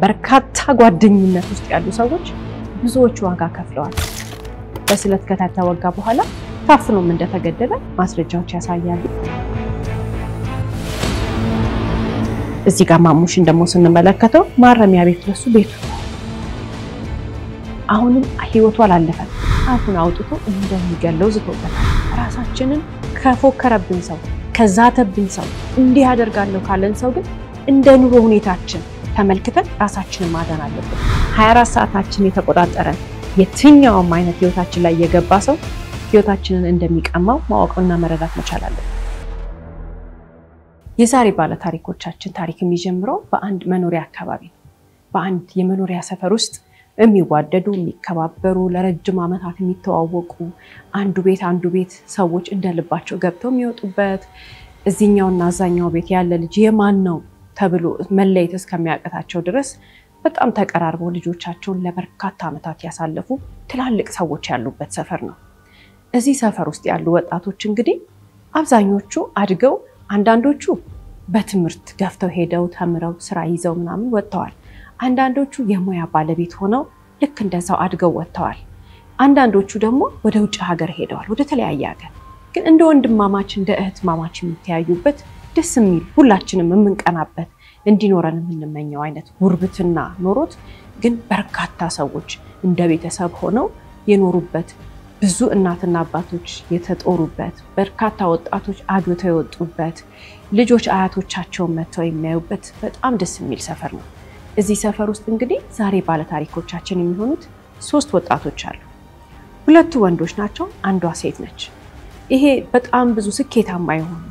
በርካታ ጓደኝነት ውስጥ ያሉ ሰዎች ብዙዎች ዋጋ ከፍለዋል በስለት ከተወጋ በኋላ ታፍኖም እንደተገደለ ማስረጃዎች ያሳያሉ እዚህ ጋር ማሙሽን ደሞ ስንመለከተው ማረሚያ ቤት ለሱ ቤቱ አሁንም ህይወቱ አላለፈም አሁን አውጥቶ እንደሚገለው ዝቶበታል ራሳችንን ከፎከረብን ሰው ከዛተብን ሰው እንዲህ ያደርጋለሁ ካለን ሰው ግን እንደ ኑሮ ሁኔታችን ተመልክተን ራሳችንን ማዳን አለብን 24 ሰዓታችን የተቆጣጠረ የትኛውም አይነት ህይወታችን ላይ የገባ ሰው ህይወታችንን እንደሚቀማው ማወቅና መረዳት መቻል አለብን የዛሬ ባለ ታሪኮቻችን ታሪክ የሚጀምረው በአንድ መኖሪያ አካባቢ በአንድ የመኖሪያ ሰፈር ውስጥ የሚዋደዱ የሚከባበሩ ለረጅም ዓመታት የሚተዋወቁ አንዱ ቤት ሰዎች እንደልባቸው ገብተው የሚወጡበት እዚህኛውና አዛኛው ቤት ያለ ልጅ የማን ነው ተብሎ መለየት እስከሚያቀታቸው ድረስ በጣም ተቀራርበው ልጆቻቸውን ለበርካታ ዓመታት ያሳለፉ ትላልቅ ሰዎች ያሉበት ሰፈር ነው እዚህ ሰፈር ውስጥ ያሉ ወጣቶች እንግዲህ አብዛኞቹ አድገው አንዳንዶቹ በትምህርት ገፍተው ሄደው ተምረው ስራ ይዘው ምናምን ወጥተዋል አንዳንዶቹ የሙያ ባለቤት ሆነው ልክ እንደዛው አድገው ወጥተዋል አንዳንዶቹ ደግሞ ወደ ውጭ ሀገር ሄደዋል ወደ ተለያየ ሀገር ግን እንደ ወንድማማች እንደ እህትማማች የሚተያዩበት ደስ የሚል ሁላችንም የምንቀናበት እንዲኖረን የምንመኘው አይነት ጉርብትና ኖሮት ግን በርካታ ሰዎች እንደ ቤተሰብ ሆነው የኖሩበት ብዙ እናትና አባቶች የተጦሩበት በርካታ ወጣቶች አግብተው የወጡበት ልጆች አያቶቻቸውን መተው የሚያዩበት በጣም ደስ የሚል ሰፈር ነው እዚህ ሰፈር ውስጥ እንግዲህ ዛሬ ባለ ታሪኮቻችን የሚሆኑት 3 ወጣቶች አሉ ሁለቱ ወንዶች ናቸው አንዷ ሴት ነች ይሄ በጣም ብዙ ስኬታማ የሆኑ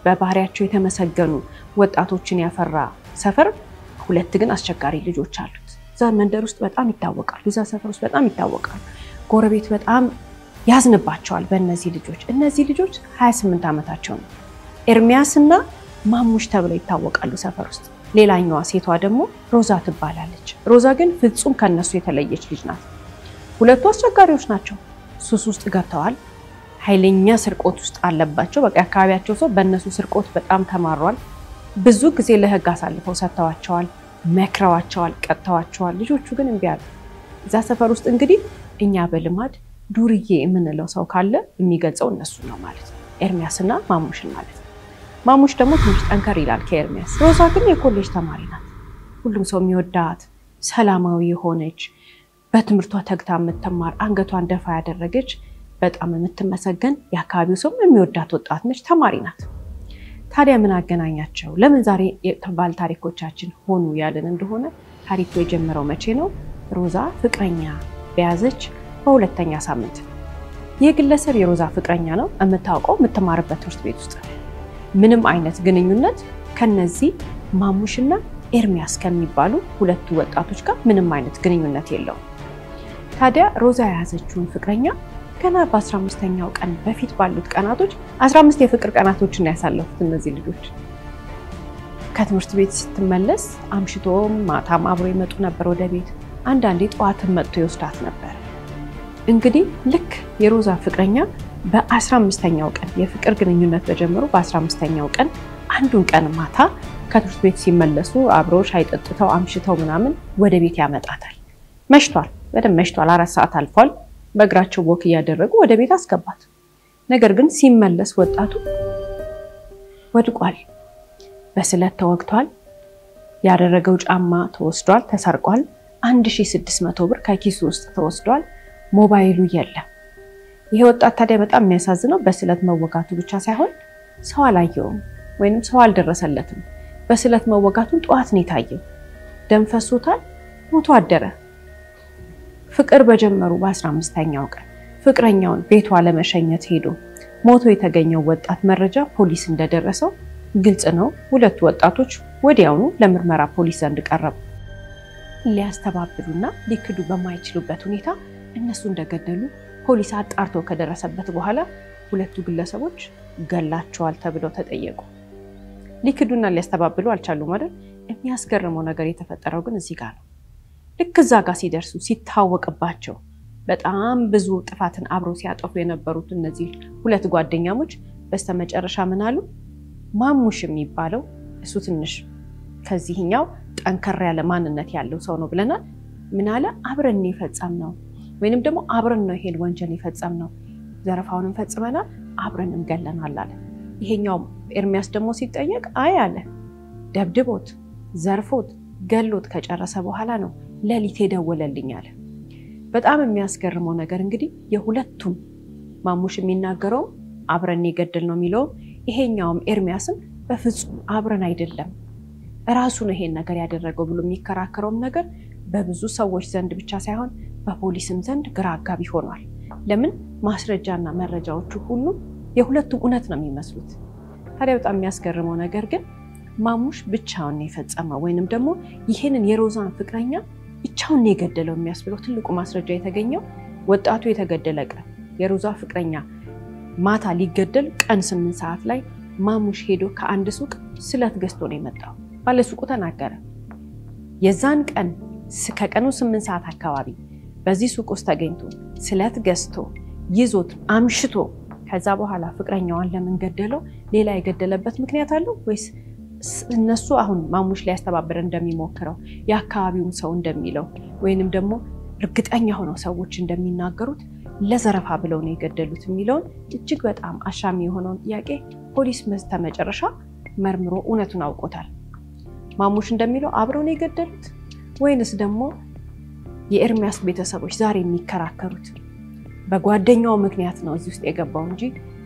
በባህሪያቸው የተመሰገኑ ወጣቶችን ያፈራ ሰፈር ሁለት ግን አስቸጋሪ ልጆች አሉት ዛ መንደር ውስጥ በጣም ይታወቃሉ ዛ ሰፈር ውስጥ በጣም ይታወቃሉ ጎረቤት በጣም ያዝንባቸዋል በእነዚህ ልጆች እነዚህ ልጆች 28 ዓመታቸው ነው ኤርሚያስና ማሙሽ ተብለው ይታወቃሉ ሰፈር ውስጥ ሌላኛዋ ሴቷ ደግሞ ሮዛ ትባላለች ሮዛ ግን ፍጹም ከነሱ የተለየች ልጅ ናት ሁለቱ አስቸጋሪዎች ናቸው ሱስ ውስጥ ገብተዋል ኃይለኛ ስርቆት ውስጥ አለባቸው በቃ አካባቢያቸው ሰው በእነሱ ስርቆት በጣም ተማሯል ብዙ ጊዜ ለህግ አሳልፈው ሰጥተዋቸዋል መክረዋቸዋል ቀጥተዋቸዋል ልጆቹ ግን እንቢ አሉ እዛ ሰፈር ውስጥ እንግዲህ እኛ በልማድ ዱርዬ የምንለው ሰው ካለ የሚገልጸው እነሱ ነው ማለት ነው ኤርሚያስና ማሙሽን ማለት ነው ማሙሽ ደግሞ ትንሽ ጠንከር ይላል ከኤርሚያስ ሮዛ ግን የኮሌጅ ተማሪ ናት ሁሉም ሰው የሚወዳት ሰላማዊ የሆነች በትምህርቷ ተግታ የምትማር አንገቷን ደፋ ያደረገች በጣም የምትመሰገን የአካባቢው ሰው የሚወዳት ወጣት ነች ተማሪ ናት ታዲያ ምን አገናኛቸው ለምን ዛሬ ባለ ታሪኮቻችን ሆኑ ያለን እንደሆነ ታሪኩ የጀመረው መቼ ነው ሮዛ ፍቅረኛ በያዘች በሁለተኛ ሳምንት የግለሰብ የሮዛ ፍቅረኛ ነው የምታውቀው የምትማርበት ትምህርት ቤት ውስጥ ምንም አይነት ግንኙነት ከነዚህ ማሙሽና ኤርሚያስ ከሚባሉ ሁለቱ ወጣቶች ጋር ምንም አይነት ግንኙነት የለውም ታዲያ ሮዛ ያዘችውን ፍቅረኛ ገና በ15ኛው ቀን በፊት ባሉት ቀናቶች 15 የፍቅር ቀናቶችን ያሳለፉት እነዚህ ልጆች ከትምህርት ቤት ስትመለስ አምሽቶም ማታም አብሮ ይመጡ ነበር ወደ ቤት አንዳንዴ ጧትም መጥቶ ይወስዳት ነበር እንግዲህ ልክ የሮዛ ፍቅረኛ በ15ኛው ቀን የፍቅር ግንኙነት በጀመሩ በ15ኛው ቀን አንዱን ቀን ማታ ከትምህርት ቤት ሲመለሱ አብሮ ሻይ ጠጥተው አምሽተው ምናምን ወደ ቤት ያመጣታል መሽቷል በደም መሽቷል 4 ሰዓት አልፏል በእግራቸው ወክ ያደረጉ ወደ ቤት አስገባት ነገር ግን ሲመለስ ወጣቱ ወድቋል በስለት ተወግቷል ያደረገው ጫማ ተወስዷል ተሰርቋል 1600 ብር ከኪሱ ውስጥ ተወስዷል ሞባይሉ የለም ይሄ ወጣት ታዲያ በጣም የሚያሳዝነው በስለት መወጋቱ ብቻ ሳይሆን ሰው አላየውም ወይንም ሰው አልደረሰለትም በስለት መወጋቱን ጧት ነው ታየው ደም ፈሶታል ሞቶ አደረ ፍቅር በጀመሩ በ15ኛው ቀን ፍቅረኛውን ቤቷ ለመሸኘት ሄዶ ሞቶ የተገኘው ወጣት መረጃ ፖሊስ እንደደረሰው ግልጽ ነው ሁለቱ ወጣቶች ወዲያውኑ ለምርመራ ፖሊስ ዘንድ ቀረቡ ሊያስተባብሉና ሊክዱ በማይችሉበት ሁኔታ እነሱ እንደገደሉ ፖሊስ አጣርቶ ከደረሰበት በኋላ ሁለቱ ግለሰቦች ገላቸዋል ተብለው ተጠየቁ ሊክዱና ሊያስተባብሉ አልቻሉም አይደል የሚያስገርመው ነገር የተፈጠረው ግን እዚህ ጋር ነው ልክ እዛ ጋር ሲደርሱ ሲታወቅባቸው በጣም ብዙ ጥፋትን አብሮ ሲያጠፉ የነበሩት እነዚህ ሁለት ጓደኛሞች በስተመጨረሻ ምን አሉ ማሙሽ የሚባለው እሱ ትንሽ ከዚህኛው ጠንከር ያለ ማንነት ያለው ሰው ነው ብለናል ምን አለ አብረን የፈጸምነው ወይንም ደግሞ አብረን ነው ይሄን ወንጀል የፈጸምነው ዘረፋውንም ፈጽመናል አብረንም ገለናል አለ ይሄኛው ኤርሚያስ ደግሞ ሲጠየቅ አይ አለ ደብድቦት ዘርፎት ገሎት ከጨረሰ በኋላ ነው ለሊት ደወለልኝ አለ በጣም የሚያስገርመው ነገር እንግዲህ የሁለቱም ማሙሽ የሚናገረው አብረን የገደል ነው የሚለው ይሄኛውም ኤርሚያስም በፍጹም አብረን አይደለም ራሱ ነው ይሄን ነገር ያደረገው ብሎ የሚከራከረው ነገር በብዙ ሰዎች ዘንድ ብቻ ሳይሆን በፖሊስም ዘንድ ግራ አጋቢ ሆኗል ለምን ማስረጃና መረጃዎቹ ሁሉ የሁለቱም እውነት ነው የሚመስሉት ታዲያ በጣም የሚያስገርመው ነገር ግን ማሙሽ ብቻውን የፈጸመው ወይንም ደግሞ ይሄንን የሮዛን ፍቅረኛ ብቻውን የገደለው የሚያስብለው ትልቁ ማስረጃ የተገኘው ወጣቱ የተገደለቀ የሮዛ ፍቅረኛ ማታ ሊገደል ቀን 8 ሰዓት ላይ ማሙሽ ሄዶ ከአንድ ሱቅ ስለት ገዝቶ ነው የመጣው ባለ ሱቁ ተናገረ የዛን ቀን ከቀኑ 8 ሰዓት አካባቢ በዚህ ሱቅ ውስጥ ተገኝቶ ስለት ገዝቶ ይዞት አምሽቶ ከዛ በኋላ ፍቅረኛዋን ለምን ገደለው ሌላ የገደለበት ምክንያት አለው ወይስ እነሱ አሁን ማሙሽ ላይ ያስተባበረ እንደሚሞክረው ያካባቢውን ሰው እንደሚለው ወይንም ደግሞ እርግጠኛ ሆነው ሰዎች እንደሚናገሩት ለዘረፋ ብለው ነው የገደሉት የሚለው እጅግ በጣም አሻሚ የሆነው ጥያቄ ፖሊስ መጨረሻ መርምሮ እውነቱን አውቆታል ማሙሽ እንደሚለው አብረው ነው የገደሉት ወይንስ ደግሞ የኤርሚያስ ቤተሰቦች ዛሬ የሚከራከሩት በጓደኛው ምክንያት ነው እዚህ ውስጥ የገባው እንጂ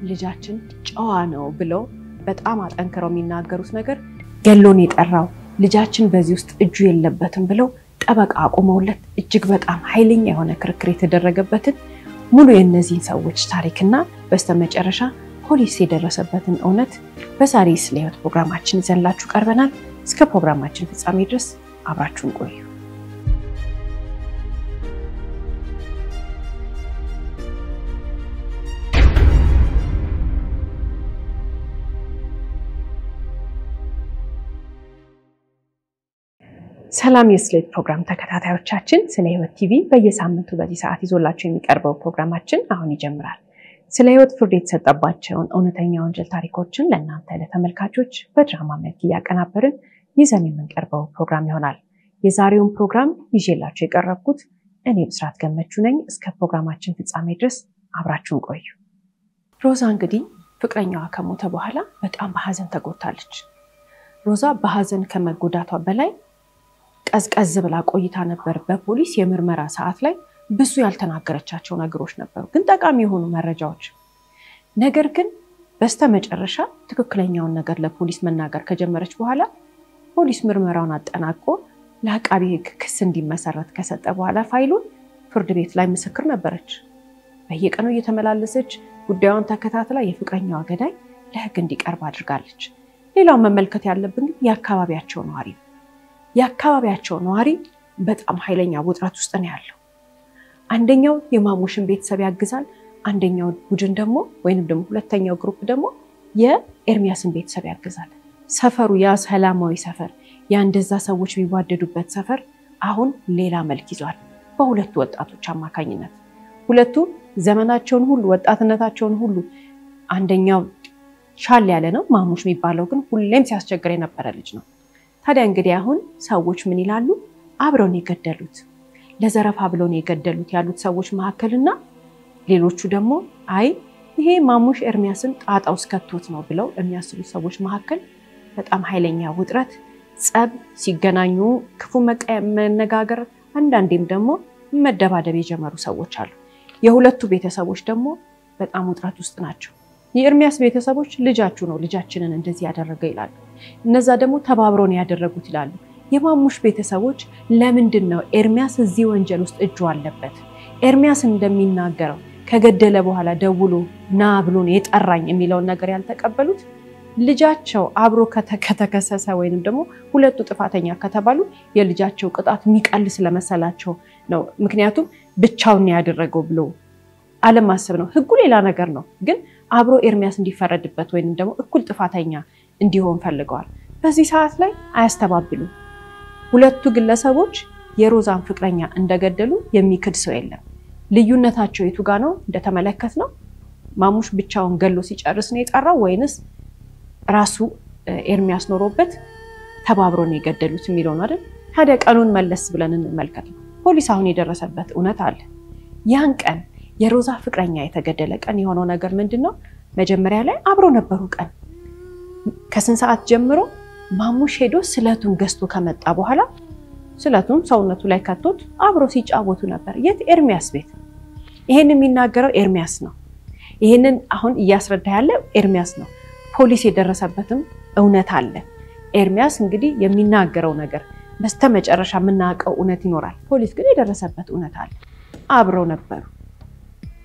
ልጃችን ጨዋ ነው ብለው በጣም አጠንክረው የሚናገሩት ነገር ገሎን የጠራው ልጃችን በዚህ ውስጥ እጁ የለበትም ብለው ጠበቃ አቆመውለት እጅግ በጣም ኃይለኛ የሆነ ክርክር የተደረገበትን ሙሉ የነዚህን ሰዎች ታሪክና በስተመጨረሻ ፖሊስ የደረሰበትን እውነት በዛሬ ስለ ህይወት ፕሮግራማችን ይዘንላችሁ ቀርበናል እስከ ፕሮግራማችን ፍጻሜ ድረስ አብራችሁን ቆዩ ሰላም የስሌት ፕሮግራም ተከታታዮቻችን ስለ ህይወት ቲቪ በየሳምንቱ በዚህ ሰዓት ይዞላችሁ የሚቀርበው ፕሮግራማችን አሁን ይጀምራል ስለ ህይወት ፍርድ የተሰጠባቸውን እውነተኛ ወንጀል ታሪኮችን ለእናንተ ለተመልካቾች በድራማ መልክ ያቀናበርን ይዘን የምንቀርበው ፕሮግራም ይሆናል የዛሬውን ፕሮግራም ይዤላችሁ የቀረብኩት እኔ ብስራት ገመቹ ነኝ እስከ ፕሮግራማችን ፍጻሜ ድረስ አብራችሁን ቆዩ ሮዛ እንግዲህ ፍቅረኛዋ ከሞተ በኋላ በጣም በሐዘን ተጎድታለች ሮዛ በሐዘን ከመጎዳቷ በላይ ቀዝቀዝ ብላ ቆይታ ነበር በፖሊስ የምርመራ ሰዓት ላይ ብዙ ያልተናገረቻቸው ነገሮች ነበሩ ግን ጠቃሚ የሆኑ መረጃዎች ነገር ግን በስተመጨረሻ ትክክለኛውን ነገር ለፖሊስ መናገር ከጀመረች በኋላ ፖሊስ ምርመራውን አጠናቆ ለአቃቢ ህግ ክስ እንዲመሰረት ከሰጠ በኋላ ፋይሉን ፍርድ ቤት ላይ ምስክር ነበረች በየቀኑ እየተመላለሰች ጉዳዩን ተከታትላ የፍቅረኛዋ ገዳይ ለህግ እንዲቀርብ አድርጋለች ሌላው መመልከት ያለብን የአካባቢያቸው ነዋሪ በጣም ኃይለኛ ውጥረት ውስጥ ነው ያለው አንደኛው የማሙሽን ቤተሰብ ያግዛል አንደኛው ቡድን ደግሞ ወይንም ደግሞ ሁለተኛው ግሩፕ ደግሞ የኤርሚያስን ቤተሰብ ያግዛል ሰፈሩ ያ ሰላማዊ ሰፈር ያ እንደዛ ሰዎች ቢዋደዱበት ሰፈር አሁን ሌላ መልክ ይዟል በሁለቱ ወጣቶች አማካኝነት ሁለቱ ዘመናቸውን ሁሉ ወጣትነታቸውን ሁሉ አንደኛው ሻል ያለ ነው ማሙሽ የሚባለው ግን ሁሌም ሲያስቸግር የነበረ ልጅ ነው ታዲያ እንግዲህ አሁን ሰዎች ምን ይላሉ አብረው ነው የገደሉት ለዘረፋ ብለው ነው የገደሉት ያሉት ሰዎች መሐከልና ሌሎቹ ደግሞ አይ ይሄ ማሙሽ ኤርሚያስን ጣጣው ስከቶት ነው ብለው የሚያስቡ ሰዎች መሐከል በጣም ኃይለኛ ውጥረት ጸብ ሲገናኙ ክፉ መነጋገር አንዳንዴም ደግሞ መደባደብ የጀመሩ ሰዎች አሉ የሁለቱ ቤተሰቦች ደግሞ በጣም ውጥረት ውስጥ ናቸው የኤርሚያስ ቤተሰቦች ልጃችሁ ነው ልጃችንን እንደዚህ ያደረገ ይላሉ እነዛ ደግሞ ተባብረው ነው ያደረጉት ይላሉ የማሙሽ ቤተሰቦች ለምንድን ነው ኤርሚያስ እዚህ ወንጀል ውስጥ እጁ አለበት ኤርሚያስ እንደሚናገረው ከገደለ በኋላ ደውሎ ና ብሎ ነው የጠራኝ የሚለው ነገር ያልተቀበሉት ልጃቸው አብሮ ከተከሰሰ ወይንም ደግሞ ሁለቱ ጥፋተኛ ከተባሉ የልጃቸው ቅጣት የሚቀል ስለመሰላቸው ነው ምክንያቱም ብቻውን ያደረገው ብሎ አለማሰብ ነው ህጉ ሌላ ነገር ነው ግን አብሮ ኤርሚያስ እንዲፈረድበት ወይንም ደግሞ እኩል ጥፋተኛ እንዲሆን ፈልገዋል በዚህ ሰዓት ላይ አያስተባብሉ ሁለቱ ግለሰቦች የሮዛን ፍቅረኛ እንደገደሉ የሚክድ ሰው የለም ልዩነታቸው የቱ ጋር ነው እንደተመለከትነው ማሙሽ ብቻውን ገሎ ሲጨርስ ነው የጠራው ወይንስ ራሱ ኤርሚያስ ኖሮበት ተባብሮ ነው የገደሉት የሚለው ነው አይደል? ታዲያ ቀኑን መለስ ብለን እንመልከት። ፖሊስ አሁን የደረሰበት እውነት አለ። ያን ቀን የሮዛ ፍቅረኛ የተገደለ ቀን የሆነው ነገር ምንድነው? መጀመሪያ ላይ አብሮ ነበሩ ቀን ከስንት ሰዓት ጀምሮ ማሙሽ ሄዶ ስለቱን ገዝቶ ከመጣ በኋላ ስለቱን ሰውነቱ ላይ ከቶት አብሮ ሲጫወቱ ነበር። የት? ኤርሚያስ ቤት። ይሄን የሚናገረው ኤርሚያስ ነው። ይሄንን አሁን እያስረዳ ያለ ኤርሚያስ ነው። ፖሊስ የደረሰበትም እውነት አለ። ኤርሚያስ እንግዲህ የሚናገረው ነገር በስተመጨረሻ የምናውቀው እውነት ይኖራል። ፖሊስ ግን የደረሰበት እውነት አለ። አብረው ነበሩ።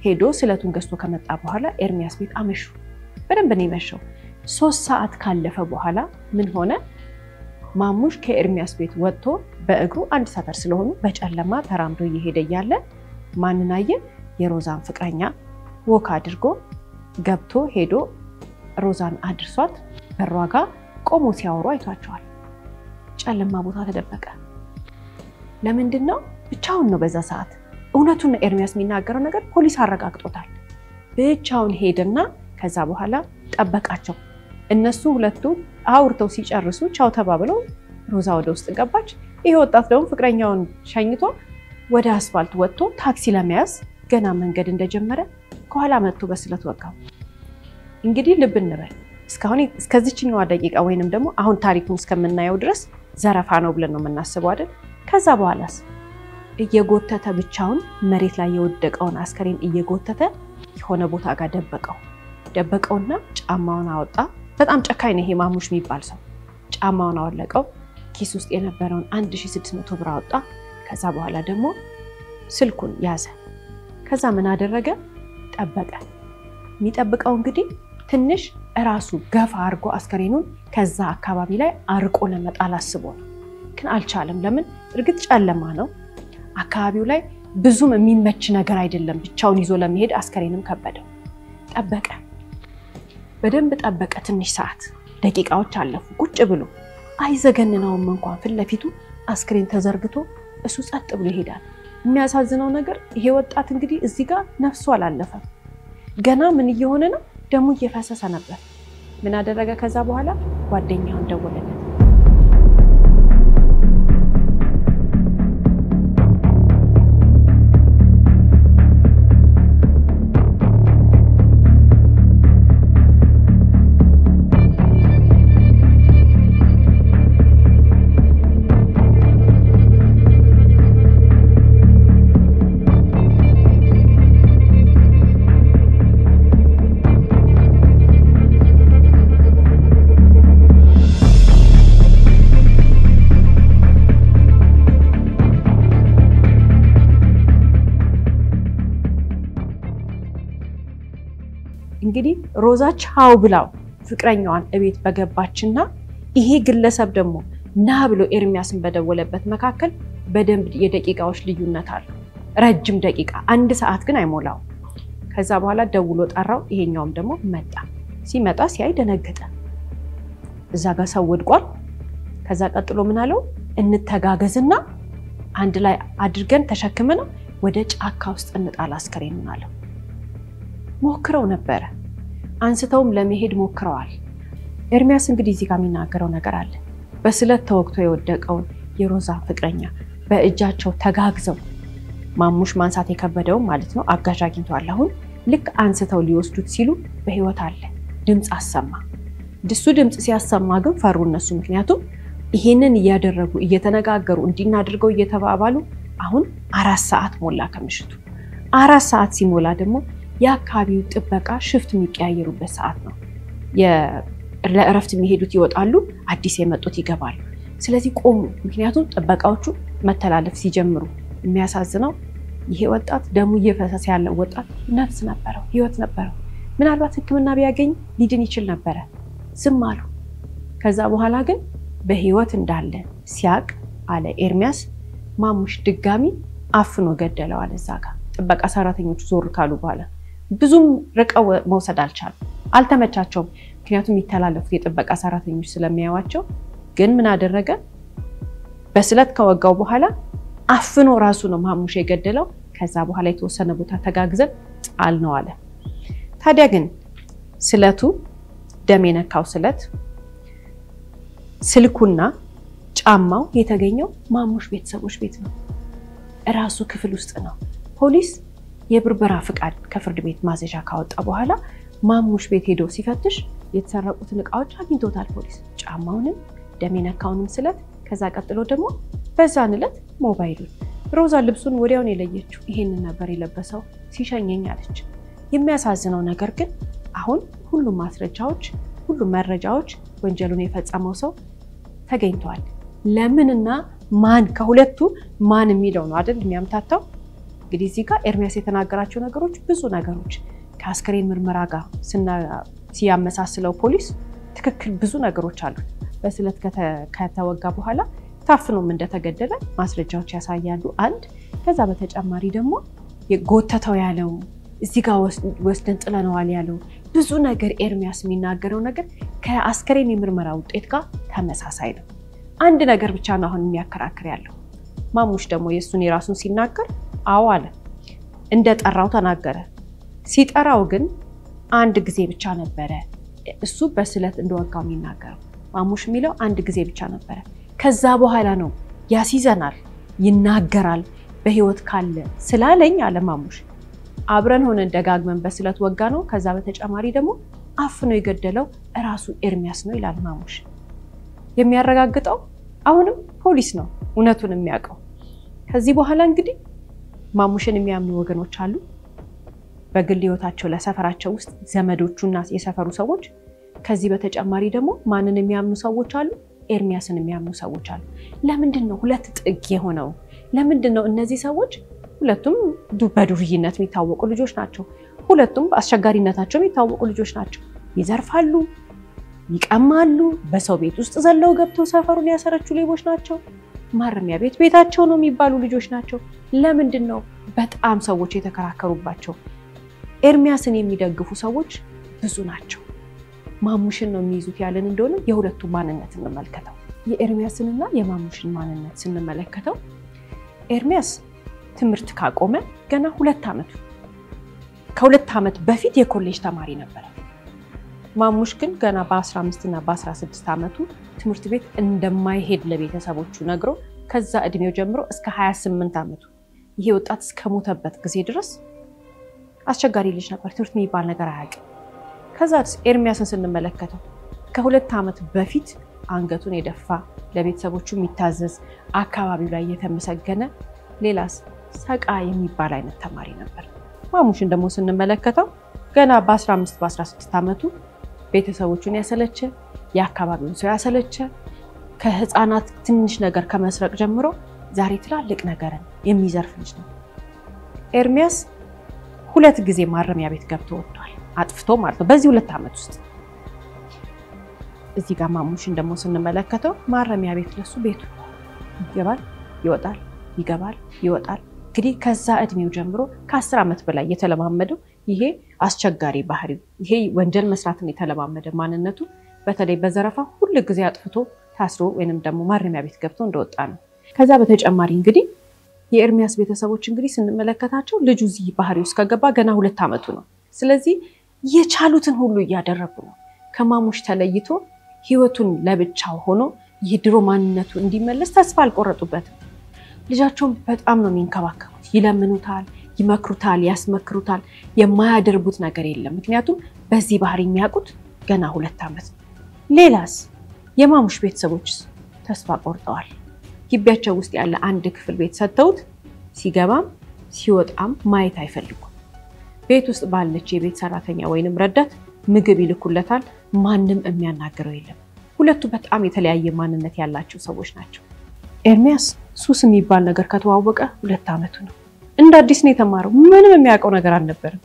ሄዶ ስለቱን ገዝቶ ከመጣ በኋላ ኤርሚያስ ቤት አመሹ። በደንብ ነው የመሸው። 3 ሰዓት ካለፈ በኋላ ምን ሆነ? ማሙሽ ከኤርሚያስ ቤት ወጥቶ በእግሩ አንድ ሰፈር ስለሆኑ በጨለማ ተራምዶ እየሄደ ያለ ማንን አየ? የሮዛን ፍቅረኛ ወክ አድርጎ ገብቶ ሄዶ ሮዛን አድርሷት በሯ ጋር ቆሞ ሲያወሩ አይቷቸዋል። ጨለማ ቦታ ተደበቀ። ለምንድነው? ብቻውን ነው በዛ ሰዓት። እውነቱን ኤርሚያስ የሚናገረው ነገር ፖሊስ አረጋግጦታል። ብቻውን ሄደና ከዛ በኋላ ጠበቃቸው። እነሱ ሁለቱ አውርተው ሲጨርሱ ቻው ተባብለው ሮዛ ወደ ውስጥ ገባች። ይሄ ወጣት ደግሞ ፍቅረኛውን ሸኝቶ ወደ አስፋልት ወጥቶ ታክሲ ለመያዝ ገና መንገድ እንደጀመረ ከኋላ መጥቶ በስለት ወጋው። እንግዲህ ልብ እንበል እስከዚህኛው ደቂቃ ወይንም ደግሞ አሁን ታሪኩን እስከምናየው ድረስ ዘረፋ ነው ብለን ነው የምናስበው አይደል? ከዛ በኋላስ እየጎተተ ብቻውን መሬት ላይ የወደቀውን አስከሬን እየጎተተ የሆነ ቦታ ጋር ደበቀውና ጫማውን አወጣ። በጣም ጨካኝ ነው ይሄ ማሙሽ የሚባል ሰው። ጫማውን አወለቀው። ኪስ ውስጥ የነበረውን 1600 ብር አወጣ። ከዛ በኋላ ደግሞ ስልኩን ያዘ። ከዛ ምን አደረገ? ጠበቀ። የሚጠብቀው እንግዲህ ትንሽ ራሱ ገፋ አርጎ አስከሬኑን ከዛ አካባቢ ላይ አርቆ ለመጣል አስቦ ነው። ግን አልቻለም። ለምን? እርግጥ ጨለማ ነው። አካባቢው ላይ ብዙም የሚመች ነገር አይደለም። ብቻውን ይዞ ለመሄድ አስከሬንም ከበደው። ጠበቀ። በደንብ ጠበቀ። ትንሽ ሰዓት ደቂቃዎች አለፉ። ቁጭ ብሎ አይዘገንነውም እንኳን ፊት ለፊቱ አስከሬን ተዘርግቶ እሱ ጸጥ ብሎ ይሄዳል። የሚያሳዝነው ነገር ይሄ ወጣት እንግዲህ እዚህ ጋር ነፍሱ አላለፈም። ገና ምን እየሆነ ነው? ደሙ እየፈሰሰ ነበር። ምን አደረገ? ከዛ በኋላ ጓደኛውን ደወለለት። እንግዲህ ሮዛ ቻው ብላው ፍቅረኛዋን እቤት በገባችና ይሄ ግለሰብ ደግሞ ና ብሎ ኤርሚያስን በደወለበት መካከል በደንብ የደቂቃዎች ልዩነት አለ። ረጅም ደቂቃ 1 ሰዓት ግን አይሞላው። ከዛ በኋላ ደውሎ ጠራው። ይሄኛውም ደግሞ መጣ። ሲመጣ ሲያይ ደነገጠ። እዛ ጋር ሰው ወድቋል። ከዛ ቀጥሎ ምን አለው? እንተጋገዝና አንድ ላይ አድርገን ተሸክመን ወደ ጫካ ውስጥ እንጣል አስከሬኑን አለው። ሞክረው ነበር። አንስተውም ለመሄድ ሞክረዋል። ኤርሚያስ እንግዲህ እዚህ ጋር የሚናገረው ነገር አለ። በስለት ተወግቶ የወደቀውን የሮዛ ፍቅረኛ በእጃቸው ተጋግዘው ማሙሽ ማንሳት የከበደው ማለት ነው አጋዥ አግኝቷል። አሁን ልክ አንስተው ሊወስዱት ሲሉ በህይወት አለ። ድምጽ አሰማ። ድሱ ድምጽ ሲያሰማ ግን ፈሩ እነሱ። ምክንያቱም ይሄንን እያደረጉ እየተነጋገሩ እንዲናደርገው እየተባባሉ አሁን 4 ሰዓት ሞላ ከምሽቱ። 4 ሰዓት ሲሞላ ደግሞ የአካባቢው ጥበቃ ሽፍት የሚቀያየሩበት ሰዓት ነው። ለእረፍት የሚሄዱት ይወጣሉ፣ አዲስ የመጡት ይገባሉ። ስለዚህ ቆሙ። ምክንያቱም ጥበቃዎቹ መተላለፍ ሲጀምሩ የሚያሳዝነው ይሄ ወጣት ደሙ እየፈሰሰ ያለው ወጣት ነፍስ ነበረው፣ ህይወት ነበረው። ምናልባት ሕክምና ቢያገኝ ሊድን ይችል ነበር። ዝም አሉ። ከዛ በኋላ ግን በህይወት እንዳለ ሲያቅ አለ ኤርሚያስ ማሙሽ ድጋሚ አፍኖ ገደለው አለ። እዛ ጋር ጥበቃ ሰራተኞቹ ዞር ካሉ በኋላ ብዙም ርቀው መውሰድ አልተመቻቸውም። ምክንያቱም የሚተላለፉት የጥበቃ ሰራተኞች ስለሚያዩዋቸው። ግን ምን አደረገ? በስለት ከወጋው በኋላ አፍኖ ራሱ ነው ማሙሽ የገደለው። ከዛ በኋላ የተወሰነ ቦታ ተጋግዘን ጣል ነው አለ። ታዲያ ግን ስለቱ ደም የነካው ስለት ስልኩና ጫማው የተገኘው ማሙሽ ቤተሰቦች ቤት ነው ራሱ ክፍል ውስጥ ነው ፖሊስ የብርበራ ፍቃድ ከፍርድ ቤት ማዘዣ ካወጣ በኋላ ማሙሽ ቤት ሄዶ ሲፈትሽ የተሰረቁትን ዕቃዎች አግኝቶታል ፖሊስ ጫማውንም ደሜነካውንም ስለት ከዛ ቀጥሎ ደግሞ በዛን ዕለት ሞባይሉን ሮዛ ልብሱን ወዲያውን የለየችው ይሄንን ነበር የለበሰው ሲሸኘኝ አለች የሚያሳዝነው ነገር ግን አሁን ሁሉም ማስረጃዎች ሁሉም መረጃዎች ወንጀሉን የፈጸመው ሰው ተገኝቷል ለምንና ማን ከሁለቱ ማን የሚለው ነው አይደል የሚያምታታው እንግዲህ እዚህ ጋር ኤርሚያስ የተናገራቸው ነገሮች ብዙ ነገሮች ከአስከሬን ምርመራ ጋር ሲያመሳስለው ፖሊስ ትክክል ብዙ ነገሮች አሉ በስለት ከተወጋ በኋላ ታፍኖም እንደተገደለ ማስረጃዎች ያሳያሉ አንድ ከዛ በተጨማሪ ደግሞ የጎተተው ያለው እዚህ ጋር ወስደን ጥለነዋል ያለው ብዙ ነገር ኤርሚያስ የሚናገረው ነገር ከአስከሬን የምርመራ ውጤት ጋር ተመሳሳይ ነው አንድ ነገር ብቻ ነው አሁን የሚያከራክር ያለው ማሙሽ ደግሞ የሱን የራሱን ሲናገር አዎ አለ እንደጠራው ተናገረ ሲጠራው ግን አንድ ጊዜ ብቻ ነበረ እሱ በስለት እንደወጋው የሚናገረው ማሙሽ የሚለው አንድ ጊዜ ብቻ ነበረ ከዛ በኋላ ነው ያሲዘናል ይናገራል በህይወት ካለ ስላለኝ አለ ማሙሽ አብረን ሆነን ደጋግመን በስለት ወጋ ነው ከዛ በተጨማሪ ደግሞ አፍኖ የገደለው ራሱ ኤርሚያስ ነው ይላል ማሙሽ የሚያረጋግጠው አሁንም ፖሊስ ነው እውነቱን የሚያውቀው ከዚህ በኋላ እንግዲህ ማሙሽን የሚያምኑ ወገኖች አሉ በግል ህይወታቸው ለሰፈራቸው ውስጥ ዘመዶቹና የሰፈሩ ሰዎች ከዚህ በተጨማሪ ደግሞ ማንን የሚያምኑ ሰዎች አሉ ኤርሚያስን የሚያምኑ ሰዎች አሉ ለምንድነው ሁለት ጥግ የሆነው ለምንድነው እነዚህ ሰዎች ሁለቱም በዱርይነት የሚታወቁ ልጆች ናቸው ሁለቱም በአስቸጋሪነታቸው የሚታወቁ ልጆች ናቸው ይዘርፋሉ ይቀማሉ በሰው ቤት ውስጥ ዘለው ገብተው ሰፈሩን ያሰረቹ ሌቦች ናቸው ማረሚያ ቤት ቤታቸው ነው የሚባሉ ልጆች ናቸው ለምንድነው በጣም ሰዎች የተከራከሩባቸው ኤርሚያስን የሚደግፉ ሰዎች ብዙ ናቸው ማሙሽን ነው የሚይዙት ያለን እንደሆነ የሁለቱ ማንነት እንመልከተው የኤርሚያስንና የማሙሽን ማንነት ስንመለከተው ኤርሚያስ ትምህርት ካቆመ ገና 2 አመቱ ከ2 አመት በፊት የኮሌጅ ተማሪ ነበር ማሙሽ ግን ገና በ15 እና በ16 አመቱ ትምህርት ቤት እንደማይሄድ ለቤተሰቦቹ ነግሮ ከዛ እድሜው ጀምሮ እስከ 28 አመቱ ይሄ ወጣት እስከሞተበት ጊዜ ድረስ አስቸጋሪ ልጅ ነበር ትምህርት የሚባል ነገር አያውቅም ከዛስ ኤርሚያስን ስንመለከተው ከ2 አመት በፊት አንገቱን የደፋ ለቤተሰቦቹ የሚታዘዝ አካባቢው ላይ የተመሰገነ ሌላስ ሰቃ የሚባል አይነት ተማሪ ነበር ማሙሽን ደግሞ ስንመለከተው ገና በ15 በ16 አመቱ ቤተሰቦቹን ያሰለቸ የአካባቢውን ሰው ያሰለቸ ከህፃናት ትንሽ ነገር ከመስረቅ ጀምሮ ዛሬ ትላልቅ ነገርን የሚዘርፍ ልጅ ነው ኤርሚያስ 2 ጊዜ ማረሚያ ቤት ገብቶ ወጥቷል አጥፍቶ ማለት ነው በዚህ 2 አመት ውስጥ እዚህ ጋር ማሙሽን ደግሞ ስንመለከተው ማረሚያ ቤት ለሱ ቤቱ ይገባል ይወጣል ይገባል ይወጣል እንግዲህ ከዛ እድሜው ጀምሮ ከ10 አመት በላይ የተለማመደው ይሄ አስቸጋሪ ባህሪው ይሄ ወንጀል መስራትን የተለማመደ ማንነቱ በተለይ በዘረፋ ሁሉ ጊዜ አጥፍቶ ታስሮ ወይንም ደግሞ ማረሚያ ቤት ገብቶ እንደወጣ ነው ከዛ በተጨማሪ እንግዲህ የኤርሚያስ ቤተሰቦች እንግዲህ ስንመለከታቸው ልጁ እዚህ ባህሪው ውስጥ ከገባ ገና 2 አመቱ ነው ስለዚህ የቻሉትን ሁሉ ያደረጉ ነው ከማሙሽ ተለይቶ ህይወቱን ለብቻው ሆኖ የድሮ ማንነቱ እንዲመለስ ተስፋ አልቆረጡበትም ልጃቸውን በጣም ነው የሚንከባከቡት ይለምኑታል ይመክሩታል ያስመክሩታል የማያደርጉት ነገር የለም ምክንያቱም በዚህ ባህሪ የሚያውቁት ገና 2 አመት ሌላስ የማሙሽ ቤተሰቦች ተስፋ ቆርጠዋል ግቢያቸው ውስጥ ያለ አንድ ክፍል ቤት ሰጥተውት ሲገባም ሲወጣም ማየት አይፈልጉም ቤት ውስጥ ባለች የቤት ሰራተኛ ወይንም ረዳት ምግብ ይልኩለታል ማንንም የሚያናገረው የለም ሁለቱ በጣም የተለያየ ማንነት ያላቸው ሰዎች ናቸው ኤርሚያስ ሱስ የሚባል ነገር ከተዋወቀ 2 አመቱ ነው እንደ አዲስ ነው የተማረው ምንም የሚያውቀው ነገር አልነበረም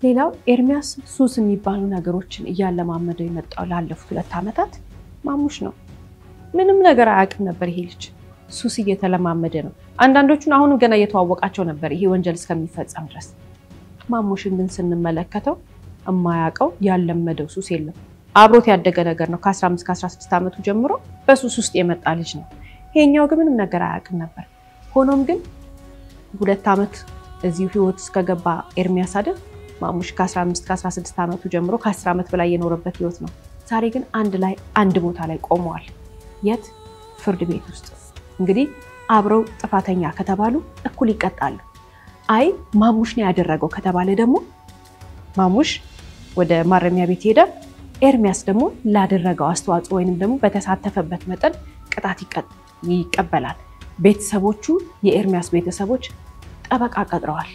ሌላው ኤርሚያስ ሱስ የሚባሉ ነገሮችን እያለማመደው የመጣው ላለፉት 2 አመታት ማሙሽ ነው ምንም ነገር አያውቅም ነበር ይሄ ልጅ ሱስ እየተለማመደ ነው አንዳንዶቹን አሁን ገና እየተዋወቃቸው ነበር ይሄ ወንጀል እስከሚፈጸም ድረስ ማሙሽን ግን ስንመለከተው የማያውቀው ያለመደው ሱስ የለም አብሮት ያደገ ነገር ነው ከ15 ከ16 አመቱ ጀምሮ በሱስ ውስጥ የመጣ ልጅ ነው ይሄኛው ግን ምንም ነገር አያውቅም ነበር ሆኖም ግን 2 አመት እዚሁ ህይወት እስከገባ ኤርሚያስ አይደል ማሙሽ ከ15 ከ16 አመቱ ጀምሮ ከ10 አመት በላይ የኖረበት ህይወት ነው ዛሬ ግን አንድ ቦታ ላይ ቆመዋል የት ፍርድ ቤት ውስጥ እንግዲህ አብረው ጥፋተኛ ከተባሉ እኩል ይቀጣሉ አይ ማሙሽ ነው ያደረገው ከተባለ ደግሞ ማሙሽ ወደ ማረሚያ ቤት ሄደ ኤርሚያስ ደግሞ ላደረገው አስተዋጽኦ ወይንም ደግሞ በተሳተፈበት መጠን ቅጣት ይቀበላል ቤተሰቦቹ የኤርሚያስ ቤተሰቦች ጠበቃ ቀጥረዋል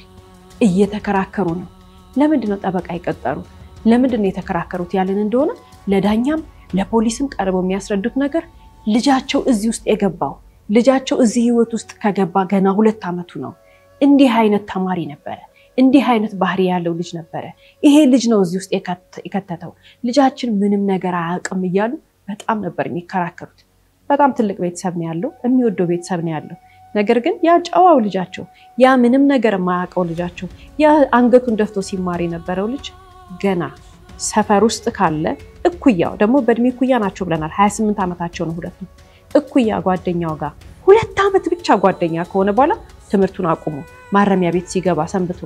እየተከራከሩ ነው ለምንድን ነው ጠበቃ ይቀጠሩ ለምንድን ነው የተከራከሩት ያለን እንደሆነ ለዳኛም ለፖሊስም ቀርበው የሚያስረዱት ነገር ልጃቸው እዚህ ውስጥ የገባው ልጃቸው እዚህ ህይወት ውስጥ ከገባ ገና 2 አመቱ ነው እንዲህ አይነት ተማሪ ነበር እንዲህ አይነት ባህሪ ያለው ልጅ ነበር ይሄ ልጅ ነው እዚህ ውስጥ የከተተው ልጃችን ምንም ነገር አያውቅም ይያሉ በጣም ነበር የሚከራከሩት በጣም ትልቅ ቤተሰብ ነው ያለው የሚወደው ቤተሰብ ነው ያለው ነገር ግን ያ ጫዋው ልጃቸው ያ ምንም ነገር የማያውቀው ልጃቸው ያ አንገቱን ደፍቶ ሲማር የነበረው ልጅ ገና ሰፈር ውስጥ ካለ እኩያው ደግሞ በእድሜ እኩያ ናቸው ብለናል 28 አመታቸው ነው ሁለቱ እኩያ ጓደኛው ጋር 2 አመት ብቻ ጓደኛ ከሆነ በኋላ ትምርቱን አቁሞ ማረሚያ ቤት ሲገባ ሰንብቶ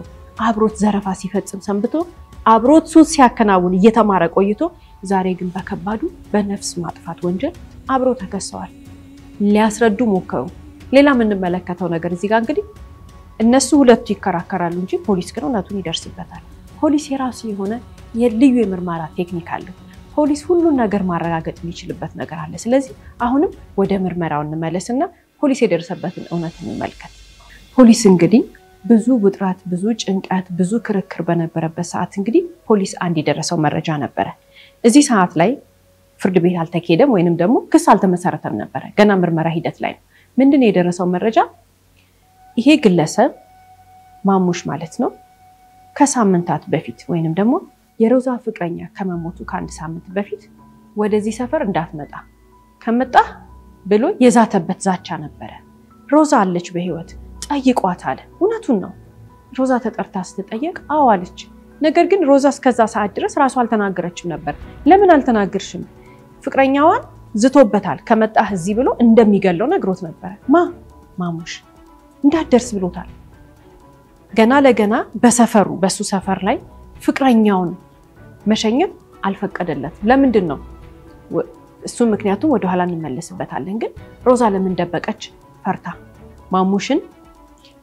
አብሮት ዘረፋ ሲፈጽም ሰንብቶ አብሮት ሱስ ሲያከናውን እየተማረ ቆይቶ ዛሬ ግን በከባዱ በነፍስ ማጥፋት ወንጀል አብሮ ተከሰዋል ሊያስረዱ ሞከሩ ሌላ ምን እንመለከተው ነገር እዚህ ጋር እንግዲህ እነሱ ሁለቱ ይከራከራሉ እንጂ ፖሊስ ግን እውነቱን ይደርስበታል ፖሊስ የራሱ የሆነ የልዩ የምርመራ ቴክኒክ አለው ፖሊስ ሁሉን ነገር ማረጋገጥ የሚችልበት ነገር አለ ስለዚህ አሁንም ወደ ምርመራው እንመለስና ፖሊስ የደረሰበትን እውነት እንመልከት ፖሊስ እንግዲህ ብዙ ውጥረት ብዙ ጭንቀት ብዙ ክርክር በነበረበት ሰዓት እንግዲህ ፖሊስ አንድ የደረሰው መረጃ ነበር እዚህ ሰዓት ላይ ፍርድ ቤት አልተካሄደም ወይንም ደግሞ ክስ አልተመሰረተም ነበር ገና ምርመራ ሂደት ላይ ምንድነው የደረሰው መረጃ ይሄ ግለሰብ ማሙሽ ማለት ነው ከሳምንታት በፊት ወይንም ደግሞ የሮዛ ፍቅረኛ ከመሞቱ ከአንድ ሳምንት በፊት ወደዚህ ሰፈር እንዳትመጣ ከመጣ ብሎ የዛተበት ዛቻ ነበር ሮዛ አለች በህይወት ጠይቋታል እውነቱን ነው ሮዛ ተጠርታ ስትጠየቅ አዋለች ነገር ግን ሮዛ እስከዛ ሰዓት ድረስ ራሱ አልተናገረችም ነበር ለምን አልተናገርሽም ፍቅረኛዋን ዝቶበታል ከመጣህ እዚህ ብሎ እንደሚገለው ነግሮት ነበር ማሙሽ እንዳደርስ ብሎታል ገና ለገና በሰፈሩ በሱ ሰፈር ላይ ፍቅረኛውን መሸኘት አልፈቀደለት ለምንድን ነው እሱ ምክንያቱም ወደ ኋላ እንመለስበታለን ግን ሮዛ ለምን ደበቀች ፈርታ ማሙሽን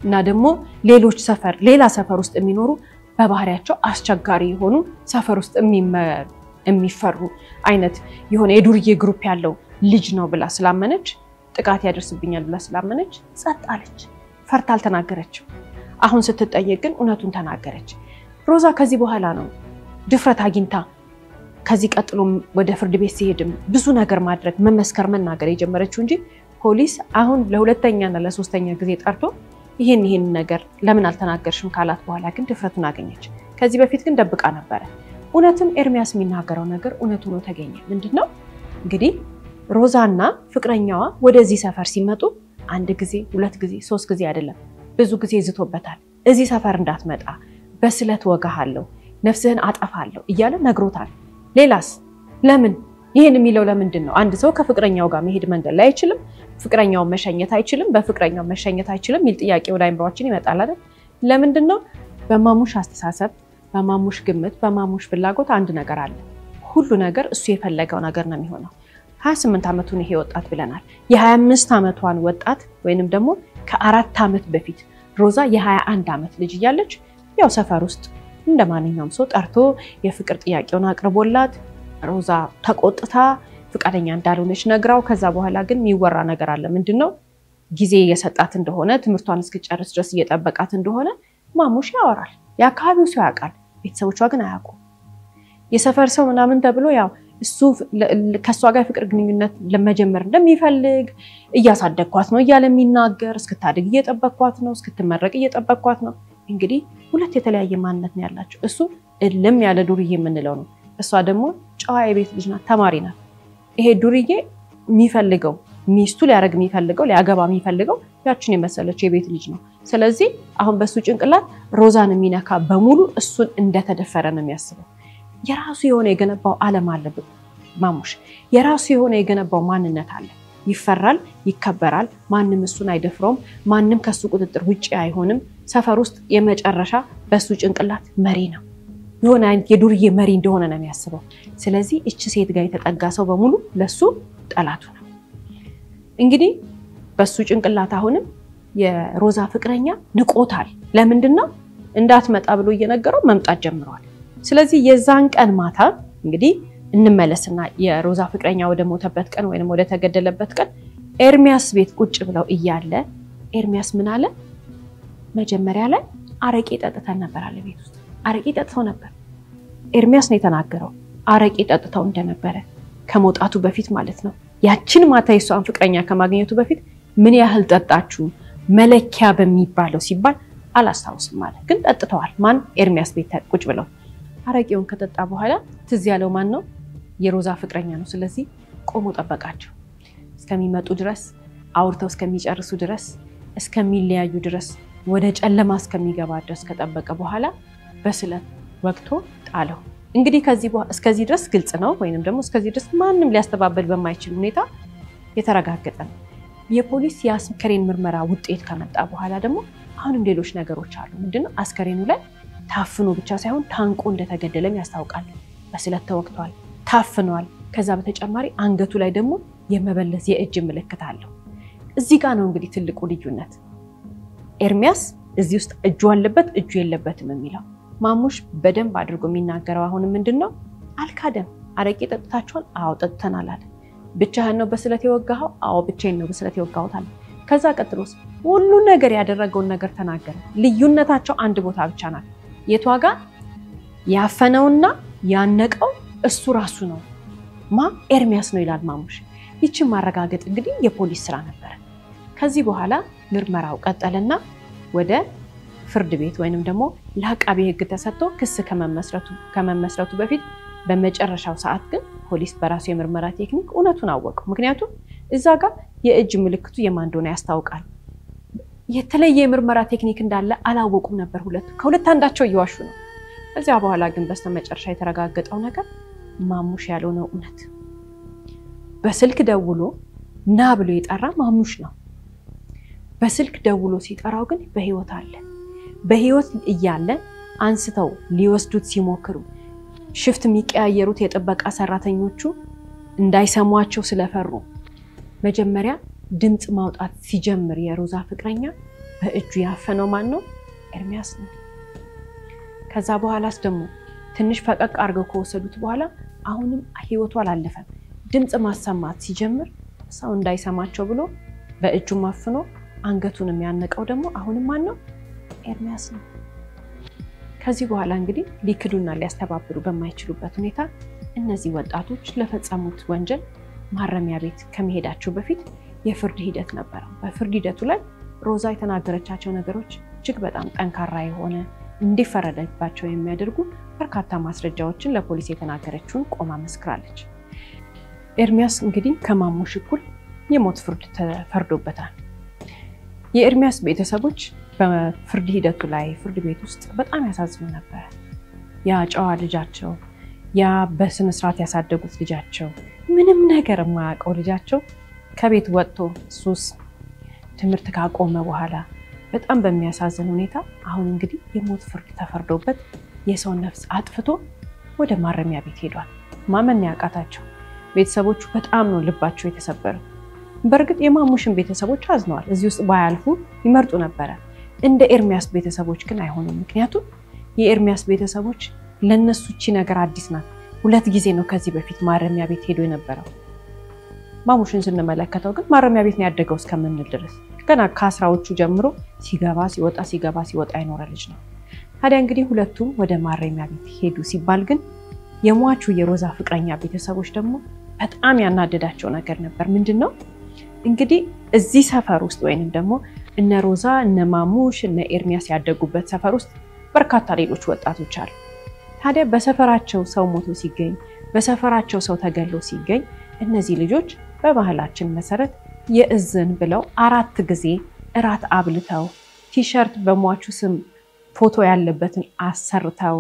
እና ደግሞ ሌሎች ሰፈር ሌላ ሰፈር ውስጥ የሚኖሩ በባህሪያቸው አስቸጋሪ የሆኑ ሰፈር ውስጥ የሚፈሩ አይነት የሆነ የዱርዬ ግሩፕ ያለው ልጅ ነው ብላ ስላመነች ጥቃት ያደርስብኛል ብላ ስላመነች ጸጥ አለች ፈርታ አልተናገረችም አሁን ስትጠየቅ ግን እውነቱን ተናገረች ሮዛ ከዚህ በኋላ ነው ድፍረት አግኝታ ከዚህ ቀጥሎ ወደ ፍርድ ቤት ሲሄድም ብዙ ነገር ማድረግ መመስከር የጀመረችው እንጂ ፖሊስ አሁን ለሁለተኛና ለሶስተኛ ጊዜ ጠርቶ ይሄን ነገር ለምን አልተናገርሽም ካላት በኋላ ግን ድፍረቱን አገኘች ከዚህ በፊት ግን ደብቃ ነበር እውነትም ኤርሚያስ የሚናገረው ነገር እውነቱ ነው ተገኘ ምንድነው እንግዲህ ሮዛና ፍቅረኛዋ ወደዚህ ሰፈር ሲመጡ አንድ ጊዜ ሁለት ጊዜ ሶስት ጊዜ አይደለም ብዙ ጊዜ ዝቶበታል እዚህ ሰፈር እንዳትመጣ በስለት ወጋሃለሁ ነፍስህን አጠፋለሁ እያለ ነግሮታል ሌላስ ለምን ይሄን የሚለው ለምንድነው አንድ ሰው ከፍቅረኛው ጋር መሄድ መንገድ ላይ አይችልም ፍቅረኛው መሸኘት አይችልም በፍቅረኛው መሸኘት አይችልም ይል ጥያቄው ላይ አምሮአችን ይመጣል አይደል ለምንድነው በማሙሽ አስተሳሰብ በማሙሽ ግምት በማሙሽ ፍላጎት አንድ ነገር አለ ሁሉ ነገር እሱ የፈለገው ነገር ነው የሚሆነው 28 አመቱን ይሄ ወጣት ብለናል የ25 አመቷን ወጣት ወይንም ደግሞ ከ4 አመት በፊት ሮዛ የ21 አመት ልጅ እያለች ያው ሰፈር ውስጥ እንደማንኛውም ሰው ጠርቶ የፍቅር ጥያቄውን አቅርቦላት ሮዛ ተቆጥታ ፍቃደኛ እንዳልሆነች ነግራው ከዛ በኋላ ግን የሚወራ ነገር አለ ምንድነው ጊዜ የሰጣት እንደሆነ ትምርቷን እስከጨርስ ድረስ እየጠበቃት እንደሆነ ማሙሽ ያወራል ያካባቢው ሰው ያውቃል ቤተሰቦቿ ግን አያውቁ የሰፈር ሰው ምናምን ተብሎ ያው እሱ ከሷ ጋር ፍቅር ግንኙነት ለመጀመር እንደሚፈልግ እያሳደግኳት ነው እያለ የሚናገር እስክታድግ እየጠበቅኳት ነው እስክትመረቅ እየጠበቅኳት ነው እንግዲህ ሁለት የተለያየ ማንነት ነው ያላቸው እሱ እልም ያለ ዱርዬ የምንለው ነው እሷ ደግሞ ጫዋ የቤት ልጅ ናት ተማሪ ናት ይሄ ዱርዬ የሚፈልገው ሚስቱ ሊያረግ የሚፈልገው ሊያገባ የሚፈልገው ያችን የመሰለች የቤት ልጅ ነው ስለዚህ አሁን በሱ ጭንቅላት ሮዛን የሚነካ በሙሉ እሱን እንደተደፈረ ነው የሚያስበው የራሱ የሆነ የገነባው ዓለም አለ ማሙሽ የራሱ የሆነ የገነባው ማንነት አለ ይፈራል ይከበራል ማንንም እሱን አይደፍሮም ማንንም ከሱ ቁጥጥር ውጪ አይሆንም ሰፈር ውስጥ የመጨረሻ በሱ ጭንቅላት መሪ ነው የሆነ አይነት የዱርዬ መሪ እንደሆነ ነው የሚያስበው ስለዚህ እቺ ሴት ጋር የተጠጋ ሰው በሙሉ ለሱ ጠላቱ ነው እንግዲህ በሱ ጭንቅላት አሁንም የሮዛ ፍቅረኛ ንቆታል ለምንድነው እንዳትመጣ ብሎ እየነገረው መምጣት ጀምሯል ስለዚህ የዛን ቀን ማታ እንግዲህ እንመለስና የሮዛ ፍቅረኛ ወደ ሞተበት ቀን ወይንም ወደ ተገደለበት ቀን ኤርሚያስ ቤት ቁጭ ብለው እያለ ኤርሚያስ ምን አለ መጀመሪያ ላይ አረቄ ጠጥተን ነበር አለ ቤት ውስጥ አረቄ ጠጥተው ነበር ኤርሚያስ ነው የተናገረው አረቄ ጠጥተው እንደነበረ ከመውጣቱ በፊት ማለት ነው ያችን ማታ የሷን ፍቅረኛ ከማግኘቱ በፊት ምን ያህል ጠጣችሁ መለኪያ በሚባለው ሲባል አላስታውስም ማለት ግን ጠጥተዋል ማን ኤርሚያስ ቤት ቁጭ ብለው አረቄውን ከጠጣ በኋላ ትዝ ያለው ማን ነው የሮዛ ፍቅረኛ ነው ስለዚህ ቆሞ ጠበቃቸው እስከሚመጡ ድረስ አውርተው እስከሚጨርሱ ድረስ እስከሚለያዩ ድረስ ወደ ጨለማ እስከሚገባ ድረስ ከጠበቀ በኋላ በስለት ወቅቶ ጣለው እንግዲህ እስከዚህ ድረስ ግልጽ ነው ወይንም ደግሞ እስከዚህ ድረስ ማንንም ሊያስተባበል በማይችል ሁኔታ የተረጋገጠ ነው የፖሊስ የአስከሬን ምርመራ ውጤት ከመጣ በኋላ ደግሞ አሁንም ሌሎች ነገሮች አሉ ምንድነው አስከሬኑ ላይ ታፍኖ ብቻ ሳይሆን ታንቆ እንደተገደለም ያስታውቃል በስለት ተወቅቷል ታፍኗል ከዛ በተጨማሪ አንገቱ ላይ ደግሞ የመበለስ የእጅ ምልክት አለው እዚህ ጋር ነው እንግዲህ ትልቁ ልዩነት ኤርሚያስ እዚህ ውስጥ እጁ አለበት እጁ የለበትም የሚለው ማሙሽ በደንብ አድርጎ የሚናገረው አሁን ምንድነው አልካደም አረቄ ጠጥታችኋል አዎ ጠጥተናል አለ ብቻህን ነው በስለት የወጋው አዎ ብቻዬን ነው በስለት የወጋሁት አለ ከዛ ቀጥሎስ ሁሉ ነገር ያደረገውን ነገር ተናገረ ልዩነታቸው አንድ ቦታ ብቻ ናት የቷጋ ያፈነውና ያነቀው እሱ ራሱ ነው ማ ኤርሚያስ ነው ይላል ማሙሽ ይቺ ማረጋገጥ እንግዲህ የፖሊስ ስራ ነበር ከዚህ በኋላ ምርመራው ቀጠለና ወደ ፍርድ ቤት ወይንም ደግሞ ለአቃቤ ህግ ተሰጥቶ ክስ ከመመስረቱ በፊት በመጨረሻው ሰዓት ግን ፖሊስ በራሱ የምርመራ ቴክኒክ እውነቱን አወቀው ምክንያቱም እዛ ጋር የእጅ ምልክቱ የማን እንደሆነ ያስታውቃል የተለየ የምርመራ ቴክኒክ እንዳለ አላወቁም ነበር ከሁለት አንዳቸው እየዋሹ ነው እዚያ በኋላ ግን በስተመጨረሻ የተረጋገጠው ነገር ማሙሽ ያለው ነው እውነት በስልክ ደውሎ ና ብሎ የጠራ ማሙሽ ነው በስልክ ደውሎ ሲጠራው ግን በህይወት አለ በህይወት እያለ አንስተው ሊወስዱት ሲሞክሩ ሽፍት የሚቀያየሩት የጥበቃ ሰራተኞቹ እንዳይሰሟቸው ስለፈሩ መጀመሪያ ድምጽ ማውጣት ሲጀምር የሮዛ ፍቅረኛ በእጁ ያፈነው ማን ነው ኤርሚያስ ነው ከዛ በኋላስ ደግሞ ትንሽ ፈቀቅ አርገው ከወሰዱት በኋላ አሁንም ህይወቱ አላለፈም ድምጽ ማሰማት ሲጀምር ሰው እንዳይሰማቸው ብሎ በእጁ ማፍኖ አንገቱን የሚያነቀው ደግሞ አሁንም ማን ነው ኤርሚያስ ነው ከዚህ በኋላ እንግዲህ ሊክዱና ሊያስተባብሩ በማይችሉበት ሁኔታ እነዚህ ወጣቶች ለፈጸሙት ወንጀል ማረሚያ ቤት ከመሄዳቸው በፊት የፍርድ ሂደት ነበር በፍርድ ሂደቱ ላይ ሮዛ የተናገረቻቸው ነገሮች እጅግ በጣም ጠንካራ የሆነ እንዲፈረደባቸው የሚያደርጉ በርካታ ማስረጃዎችን ለፖሊስ የተናገረችውን ቆማ መስክራለች ኤርሚያስ እንግዲህ ከማሙሽ እኩል የሞት ፍርድ ተፈርዶበታል የኤርሚያስ ቤተሰቦች በፍርድ ሂደቱ ላይ ፍርድ ቤት ውስጥ በጣም ያሳዝኑ ነበር ያ ጨዋ ልጃቸው ያ በስነ ስርዓት ያሳደጉት ልጃቸው ምንም ነገር ማያውቀው ልጃቸው ከቤት ወጥቶ ሱስ ትምህርት ካቆመ በኋላ በጣም በሚያሳዝን ሁኔታ አሁን እንግዲህ የሞት ፍርድ ተፈርዶበት የሰው ነፍስ አጥፍቶ ወደ ማረሚያ ቤት ሄዷል ማመን ያቃታቸው ቤተሰቦቹ በጣም ነው ልባቸው የተሰበረው በርግጥ የማሙሽን ቤተሰቦች አዝነዋል እዚህ ውስጥ ባያልፉ ይመርጡ ነበር እንደ ኤርሚያስ ቤተሰቦች ግን አይሆንም ምክንያቱም የኤርሚያስ ቤተሰቦች ለነሱቺ ነገር አዲስ ናት ሁለት ጊዜ ነው ከዚህ በፊት ማረሚያ ቤት ሄዶ የነበረው ማሙሽን ስንመለከተው ግን ማረሚያ ቤት ነው ያደገው እስከምንል ድረስ ገና ከአስራዎቹ ጀምሮ ሲገባ ሲወጣ አይኖር ልጅ ነው ታዲያ እንግዲህ ሁለቱም ወደ ማረሚያ ቤት ሄዱ ሲባል ግን የሟቹ የሮዛ ፍቅረኛ ቤተሰቦች ደግሞ በጣም ያናደዳቸው ነገር ነበር ምንድነው እንግዲህ እዚህ ሰፈር ውስጥ ወይንም ደግሞ እነ ሮዛ እነ ማሙሽ እነ ኤርሚያስ ያደጉበት ሰፈር ውስጥ በርካታ ሌሎች ወጣቶች አሉ ታዲያ በሰፈራቸው ሰው ሞቶ ሲገኝ በሰፈራቸው ሰው ተገሎ ሲገኝ እነዚህ ልጆች በባህላችን መሰረት የእዝን ብለው 4 ጊዜ እራት አብልተው ቲሸርት በሟቹ ስም ፎቶ ያለበትን አሰርተው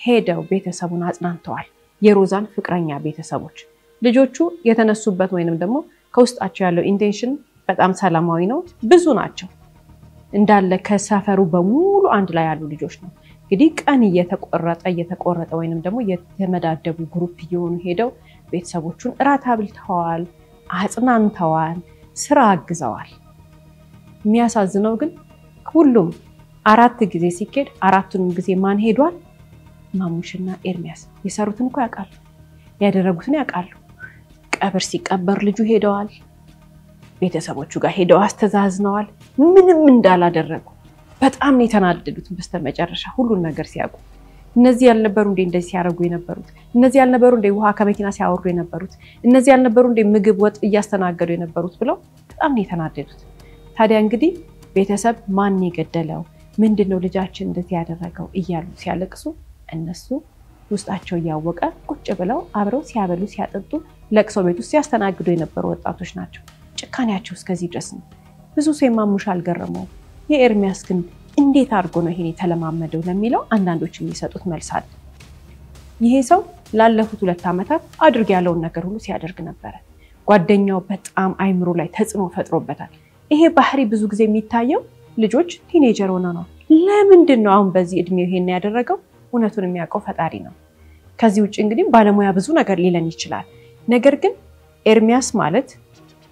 ሄደው ቤተሰቡን አጽናንተዋል የሮዛን ፍቅረኛ ቤተሰቦች ልጆቹ የተነሱበት ወይንም ደግሞ ከውስጣቸው ያለው ኢንቴንሽን በጣም ሰላማዊ ነው ብዙ ናቸው እንዳለ ከሰፈሩ በሙሉ አንድ ላይ ያሉ ልጆች ነው እንግዲህ ቀን እየተቆረጠ ወይንም ደግሞ የተመዳደቡ ግሩፕ እየሆኑ ሄደው ቤተሰቦቹን እራት አብልተዋል አጽናንተዋል ስራ አግዘዋል። የሚያሳዝነው ግን ሁሉም 4 ጊዜ ሲኬድ 4ቱንም ጊዜ ማን ሄዷል? ማሙሽና ኤርሚያስ። የሰሩትን እኮ ያውቃሉ፣ ያደረጉትን ያውቃሉ። ቀብር ሲቀበር ልጁ ሄደዋል፣ ቤተሰቦቹ ጋር ሄደው አስተዛዝነዋል፣ ምንም እንዳላደረጉ። በጣም ነው የተናደዱት በስተመጨረሻ ሁሉን ነገር ሲያውቁ። እነዚህ ያልነበሩ እንደ እንደዚህ ሲያረጉ የነበሩት፣ እነዚህ ያልነበሩ እንደ ውሃ ከመኪና ሲያወርዱ የነበሩት፣ እነዚህ ያልነበሩ እንደ ምግብ ወጥ እያስተናገዱ የነበሩት ብለው በጣም ነው የተናደዱት። ታዲያ እንግዲህ ቤተሰብ ማን የገደለው ምንድነው ልጃችን እንደዚህ ያደረገው እያሉ ሲያለቅሱ እነሱ ውስጣቸው ያወቀ ቁጭ ብለው አብረው ሲያበሉ ሲያጠጡ ለቅሶ ቤት ውስጥ ሲያስተናግዱ የነበሩ ወጣቶች ናቸው። ጭካኔያቸው እስከዚህ ድረስ ነው። ብዙ ሰው የማሙሽ አልገረመው፣ የኤርሚያስ ግን እንዴት አድርጎ ነው ይሄን የተለማመደው ለሚለው አንዳንዶች የሚሰጡት መልስ አለ። ይሄ ሰው ላለፉት 2 ዓመታት አድርግ ያለውን ነገር ሁሉ ሲያደርግ ነበር። ጓደኛው በጣም አይምሮ ላይ ተጽዕኖ ፈጥሮበታል። ይሄ ባህሪ ብዙ ጊዜ የሚታየው ልጆች ቲኔጀር ሆነው ነው። ለምንድን ነው አሁን በዚህ እድሜው ይሄን ያደረገው? እውነቱን የሚያውቀው ፈጣሪ ነው። ከዚህ ውጭ እንግዲህ ባለሙያ ብዙ ነገር ሊለን ይችላል። ነገር ግን ኤርሚያስ ማለት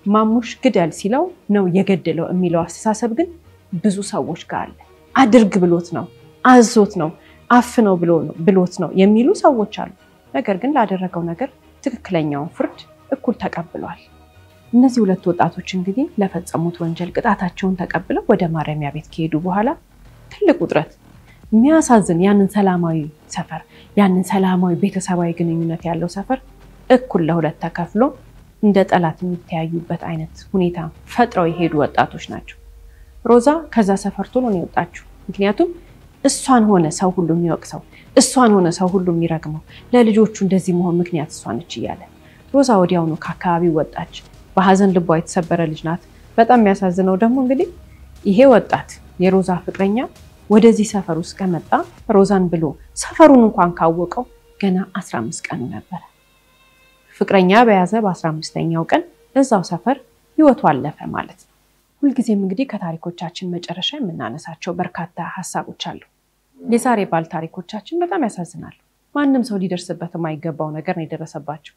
ማሙሽ ግደል ሲለው ነው የገደለው የሚለው አስተሳሰብ ግን ብዙ ሰዎች ጋር አለ። አድርግ ብሎት ነው፣ አዞት ነው፣ አፍነው ብሎት ነው የሚሉ ሰዎች አሉ። ነገር ግን ላደረገው ነገር ትክክለኛውን ፍርድ እኩል ተቀብሏል። እነዚህ 2 ወጣቶች እንግዲህ ለፈጸሙት ወንጀል ቅጣታቸውን ተቀብለው ወደ ማረሚያ ቤት ከሄዱ በኋላ ትልቅ ውጥረት የሚያሳዝን ያንን ሰላማዊ ሰፈር ያንን ሰላማዊ ቤተሰባዊ ግንኙነት ያለው ሰፈር እኩል ለ2 ተከፍሎ እንደ ጠላት የሚተያዩበት አይነት ሁኔታ ፈጥረው የሄዱ ወጣቶች ናቸው። ሮዛ ከዛ ሰፈር ቶሎ ነው የወጣችው። ምክንያቱም እሷን ሆነ ሰው ሁሉ የሚወቅሰው፣ እሷን ሆነ ሰው ሁሉ የሚረግመው፣ ለልጆቹ እንደዚህ መሆን ምክንያት እሷ ነች እያለ ሮዛ ወዲያውኑ ከአካባቢው ወጣች። በሐዘን ልቧ የተሰበረ ልጅ ናት። በጣም የሚያሳዝነው ደግሞ እንግዲህ ይሄ ወጣት የሮዛ ፍቅረኛ ወደዚህ ሰፈር ውስጥ ከመጣ ሮዛን ብሎ ሰፈሩን እንኳን ካወቀው ገና 15 ቀኑ ነበር። ፍቅረኛ በያዘ በ15ኛው ቀን እዛው ሰፈር ህይወቱ አለፈ ማለት ነው። ሁልጊዜም እንግዲህ ከታሪኮቻችን መጨረሻ የምናነሳቸው በርካታ ሐሳቦች አሉ። የዛሬ ባል ታሪኮቻችን በጣም ያሳዝናሉ። ማንም ሰው ሊደርስበት የማይገባው ነገር ነው የደረሰባቸው።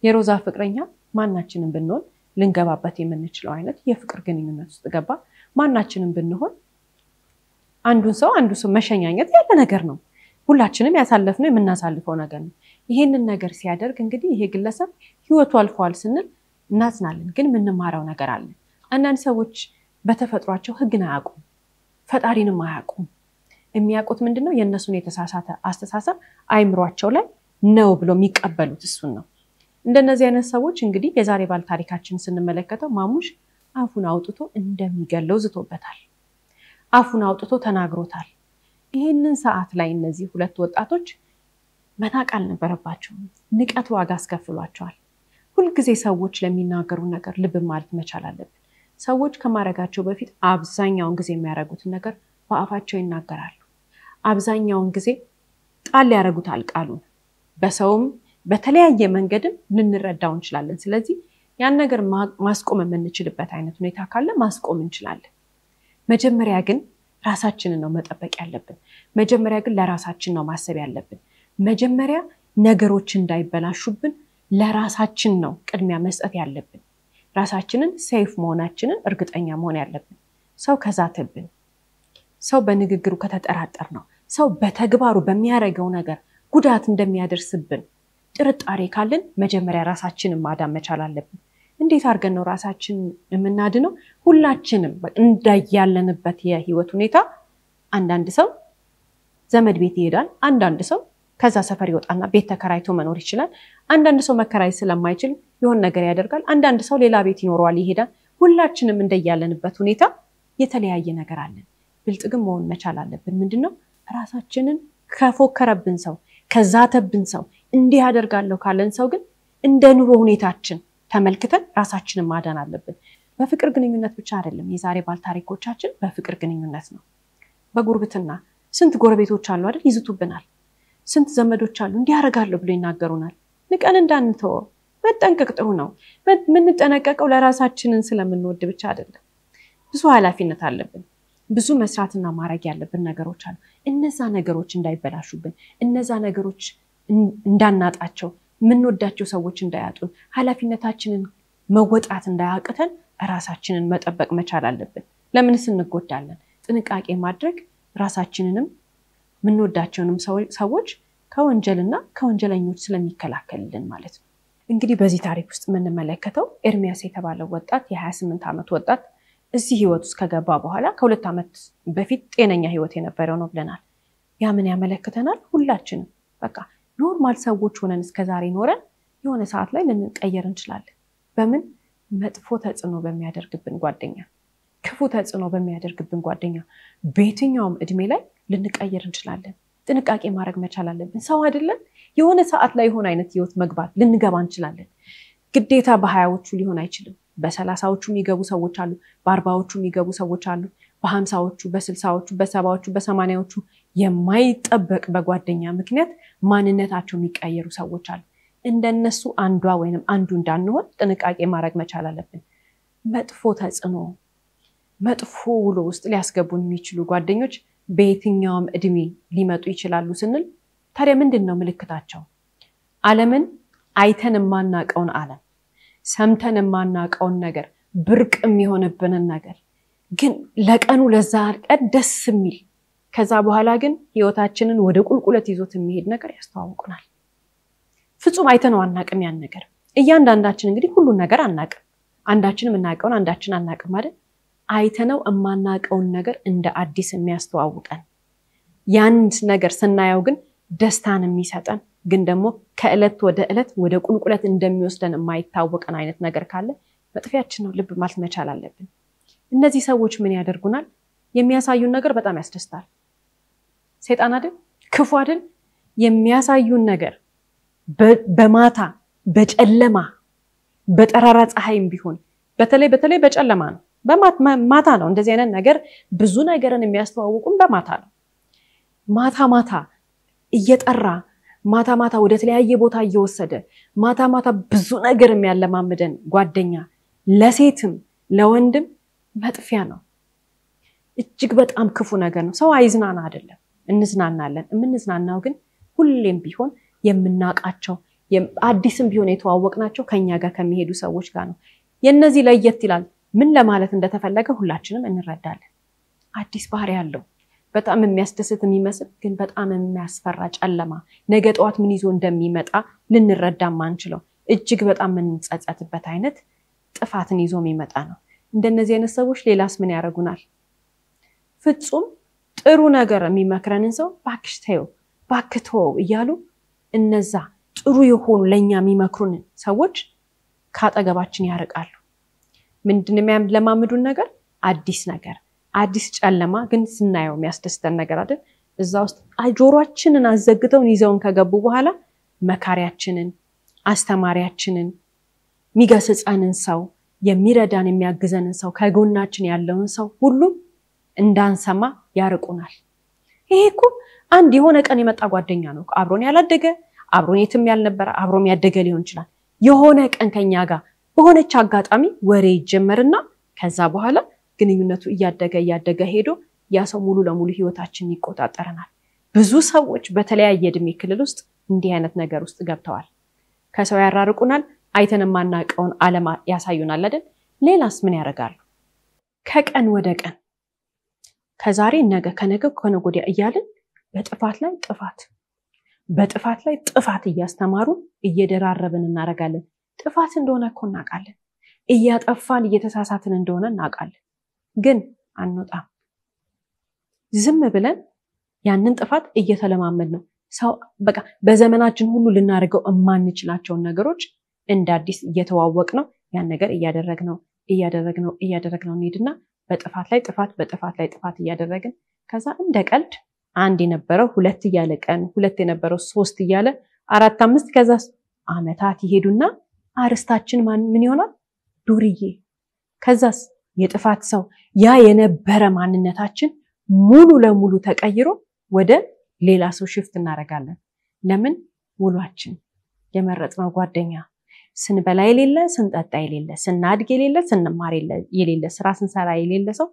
የሮዛ ፍቅረኛ ማናችንም ብንሆን ልንገባበት የምንችለው አይነት የፍቅር ግንኙነት ውስጥ ገባ። ማናችንም ብንሆን አንዱ ሰው መሸኛኘት ያለ ነገር ነው። ሁላችንም ያሳለፍነው የምናሳልፈው ነገር ነው። ይሄንን ነገር ሲያደርግ እንግዲህ ይሄ ግለሰብ ህይወቱ አልፏል ስንል እናዝናለን፣ ግን ምንማረው ነገር አለ። አንዳንድ ሰዎች በተፈጥሯቸው ህግን አያውቁም፣ ፈጣሪንም አያውቁም። የሚያውቁት ምንድነው? የነሱን የተሳሳተ አስተሳሰብ አይምሯቸው ላይ ነው ብሎ የሚቀበሉት እሱን ነው። እንደነዚህ አይነት ሰዎች እንግዲህ የዛሬ ባል ታሪካችን ስንመለከተው ማሙሽ አፉን አውጥቶ እንደሚገለው ዝቶበታል። አፉን አውጥቶ ተናግሮታል። ይሄንን ሰዓት ላይ እነዚህ 2 ወጣቶች መናቅ አልነበረባቸውም። ንቀት ዋጋ አስከፍሏቸዋል። ሁልጊዜ ሰዎች ለሚናገሩ ነገር ልብ ማለት መቻል አለብን። ሰዎች ከማረጋቸው በፊት አብዛኛውን ጊዜ የሚያረጉትን ነገር በአፋቸው ይናገራሉ። አብዛኛውን ጊዜ ጣል ያረጉታል ቃሉን። በሰውም በተለያየ መንገድም ልንረዳው እንችላለን። ስለዚህ ያን ነገር ማስቆም የምንችልበት አይነት ሁኔታ ካለ ማስቆም እንችላለን። መጀመሪያ ግን ራሳችንን ነው መጠበቅ ያለብን። መጀመሪያ ግን ለራሳችን ነው ማሰብ ያለብን። መጀመሪያ ነገሮች እንዳይበላሹብን ለራሳችን ነው ቅድሚያ መስጠት ያለብን። ራሳችንን ሴፍ መሆናችንን እርግጠኛ መሆን ያለብን። ሰው ከዛተብን፣ ሰው በንግግሩ ከተጠራጠር ነው፣ ሰው በተግባሩ በሚያረገው ነገር ጉዳት እንደሚያደርስብን ጥርጣሬ ካለን መጀመሪያ ራሳችንን ማዳን መቻል አለብን። እንዴት አድርገን ነው ራሳችን የምናድነው? ሁላችንም እንዳያለንበት የህይወት ሁኔታ አንዳንድ ሰው ዘመድ ቤት ይሄዳል፣ አንዳንድ ሰው ከዛ ሰፈር ይወጣና ቤት ተከራይቶ መኖር ይችላል። አንዳንድ ሰው መከራይ ስለማይችል የሆነ ነገር ያደርጋል። አንዳንድ ሰው ሌላ ቤት ይኖረዋል ይሄዳል። ሁላችንም እንዳያለንበት ሁኔታ የተለያየ ነገር አለን። ብልጥግም መሆን መቻል አለብን። ምንድነው? ራሳችንን ከፎከረብን ሰው ከዛተብን ሰው እንዲህ ያደርጋለሁ ካለን ሰው ግን እንደ ኑሮ ሁኔታችን ተመልክተን ራሳችንን ማዳን አለብን። በፍቅር ግንኙነት ብቻ አይደለም የዛሬ ባል ታሪኮቻችን፣ በፍቅር ግንኙነት ነው። በጉርብትና ስንት ጎረቤቶች አሉ አይደል? ይዝቱብናል። ስንት ዘመዶች አሉ እንዲህ ያደርጋሉ ብሎ ይናገሩናል። ንቀን እንዳንተው መጠንቀቅ ጥሩ ነው። ምንጠነቀቀው ለራሳችንን ስለምንወድ ብቻ አይደለም። ብዙ ኃላፊነት አለብን። ብዙ መስራትና ማድረግ ያለብን ነገሮች አሉ። እነዛ ነገሮች እንዳይበላሹብን፣ እነዛ ነገሮች እንዳናጣቸው፣ ምንወዳቸው ሰዎች እንዳያጡን፣ ኃላፊነታችንን መወጣት እንዳያቅተን ራሳችንን መጠበቅ መቻል አለብን። ለምንስ እንጎዳለን? ጥንቃቄ ማድረግ ራሳችንንም ምንወዳቸውንም ሰዎች ከወንጀልና ከወንጀለኞች ስለሚከላከልልን ማለት ነው። እንግዲህ በዚህ ታሪክ ውስጥ የምንመለከተው ኤርሚያስ የተባለው ወጣት የ28 ዓመት ወጣት እዚህ ህይወት ውስጥ ከገባ በኋላ ከ2 ዓመት በፊት ጤነኛ ህይወት የነበረው ነው ብለናል። ያ ምን ያመለክተናል? ሁላችንም በቃ ኖርማል ሰዎች ሆነን እስከዛሬ ኖረን የሆነ ሰዓት ላይ ልንቀየር እንችላለን። በምን? መጥፎ ተጽዕኖ በሚያደርግብን ጓደኛ፣ ክፉ ተጽዕኖ በሚያደርግብን ጓደኛ በየትኛውም እድሜ ላይ ልንቀየር እንችላለን። ጥንቃቄ ማድረግ መቻል አለብን። ሰው አይደለም የሆነ ሰዓት ላይ የሆነ አይነት ህይወት መግባት ልንገባ እንችላለን። ግዴታ በ20ዎቹ ሊሆን አይችልም። በ30ዎቹ የሚገቡ ሰዎች አሉ፣ በ40ዎቹ የሚገቡ ሰዎች አሉ፣ በ50ዎቹ፣ በ60ዎቹ፣ በ70ዎቹ፣ በ80ዎቹ የማይጠበቅ በጓደኛ ምክንያት ማንነታቸው የሚቀየሩ ሰዎች አሉ። እንደነሱ አንዷ ወይንም አንዱ እንዳንሆን ጥንቃቄ ማድረግ መቻል አለብን። መጥፎ ተጽዕኖ መጥፎ ውሎ ውስጥ ሊያስገቡን የሚችሉ ጓደኞች በየትኛውም እድሜ ሊመጡ ይችላሉ ስንል ታዲያ ምንድነው ምልክታቸው? ዓለምን አይተን የማናቀውን ዓለም ሰምተን የማናቀውን ነገር ብርቅ የሚሆንብንን ነገር ግን ለቀኑ ለዛ ቀን ደስ የሚል ከዛ በኋላ ግን ህይወታችንን ወደ ቁልቁለት ይዞት የሚሄድ ነገር ያስተዋውቁናል። ፍጹም አይተነው አናቅም ያን ነገር። እያንዳንዳችን እንግዲህ ሁሉን ነገር አናቅም። አንዳችንም እናቀውን አንዳችን አናቅም አይደል? አይተነው የማናቀውን ነገር እንደ አዲስ የሚያስተዋውቀን ያን ነገር ስናየው ግን ደስታን የሚሰጠን ግን ደግሞ ከዕለት ወደ ዕለት ወደ ቁልቁለት እንደሚወስደን የማይታወቀን አይነት ነገር ካለ መጥፊያችን ነው። ልብ ማለት መቻል አለብን። እነዚህ ሰዎች ምን ያደርጉናል? የሚያሳዩን ነገር በጣም ያስደስታል። ሰይጣን አይደል? ክፉ አይደል? የሚያሳዩን ነገር በማታ በጨለማ በጠራራ ፀሐይም ቢሆን በተለይ በጨለማ ነው፣ በማታ ነው። እንደዚህ አይነት ነገር ብዙ ነገርን የሚያስተዋውቁን በማታ ነው። ማታ እየጠራ ማታ ወደ ተለያየ ቦታ እየወሰደ ማታ ብዙ ነገር የሚያለማምደን ጓደኛ ለሴትም ለወንድም መጥፊያ ነው። እጅግ በጣም ክፉ ነገር ነው። ሰው አይዝናና አይደለም፣ እንዝናናለን። የምንዝናናው ግን ሁሌም ቢሆን የምናቃቸው አዲስም ቢሆን የተዋወቅናቸው ከኛ ጋር ከሚሄዱ ሰዎች ጋር ነው። የነዚህ ለየት ይላል። ምን ለማለት እንደተፈለገ ሁላችንም እንረዳለን። አዲስ ባህሪ ያለው በጣም የሚያስደስት የሚመስል ግን በጣም የሚያስፈራ ጨለማ ነገ ጠዋት ምን ይዞ እንደሚመጣ ልንረዳ ማንችለው እጅግ በጣም የምንጸጸትበት አይነት ጥፋትን ይዞ የሚመጣ ነው። እንደነዚህ አይነት ሰዎች ሌላስ ምን ያደርጉናል? ፍጹም ጥሩ ነገር የሚመክረንን ሰው ባክሽ ተይው ባክተው እያሉ እነዛ ጥሩ የሆኑ ለኛ የሚመክሩን ሰዎች ካጠገባችን ያርቃሉ። ምንድነው የሚያለማምዱን ነገር? አዲስ ነገር፣ አዲስ ጨለማ ግን ስናየው የሚያስደስተን ነገር አይደል? እዛ ውስጥ ጆሮአችንን አዘግተውን ይዘውን ከገቡ በኋላ መካሪያችንን፣ አስተማሪያችንን፣ የሚገስጸንን ሰው፣ የሚረዳን የሚያግዘንን ሰው፣ ከጎናችን ያለውን ሰው ሁሉ እንዳንሰማ ያርቁናል። ይሄ እኮ አንድ የሆነ ቀን የመጣ ጓደኛ ነው። አብሮን ያላደገ አብሮን የትም ያልነበረ አብሮም ያደገ ሊሆን ይችላል። የሆነ ቀን ከኛ ጋር በሆነች አጋጣሚ ወሬ ይጀመርና ከዛ በኋላ ግንኙነቱ እያደገ ሄዶ ያ ሰው ሙሉ ለሙሉ ህይወታችንን ይቆጣጠረናል። ብዙ ሰዎች በተለያየ እድሜ ክልል ውስጥ እንዲህ አይነት ነገር ውስጥ ገብተዋል። ከሰው ያራርቁናል፣ አይተን ማናቀውን ዓለም ያሳዩናል አይደል? ሌላስ ምን ያደርጋሉ? ከቀን ወደ ቀን ከዛሬ ነገ ከነገ ከነገ ወዲያ እያልን በጥፋት ላይ ጥፋት እያስተማሩ እየደራረብን እናረጋለን። ጥፋት እንደሆነ እኮ እናውቃለን። እያጠፋን እየተሳሳትን እንደሆነ እናውቃለን። ግን አንወጣም። ዝም ብለን ያንን ጥፋት እየተለማመድ ነው። ሰው በቃ በዘመናችን ሁሉ ልናደርገው የማንችላቸውን ነገሮች እንደ አዲስ እየተዋወቅ ነው። ያን ነገር እያደረግነው እንሄድና በጥፋት ላይ ጥፋት እያደረግን ከዛ እንደ ቀልድ አንድ የነበረው ሁለት እያለ ቀን ሁለት የነበረው ሶስት እያለ አራት አምስት ከዛ አመታት ይሄዱና አርስታችን ምን ይሆናል? ዱርዬ። ከዛስ የጥፋት ሰው ያ የነበረ ማንነታችን ሙሉ ለሙሉ ተቀይሮ ወደ ሌላ ሰው ሽፍት እናረጋለን። ለምን? ውሏችን የመረጥነው ጓደኛ ስንበላ የሌለ ስንጠጣ የሌለ ስናድግ የሌለ ስንማር የሌለ ስራ ስንሰራ የሌለ ሰው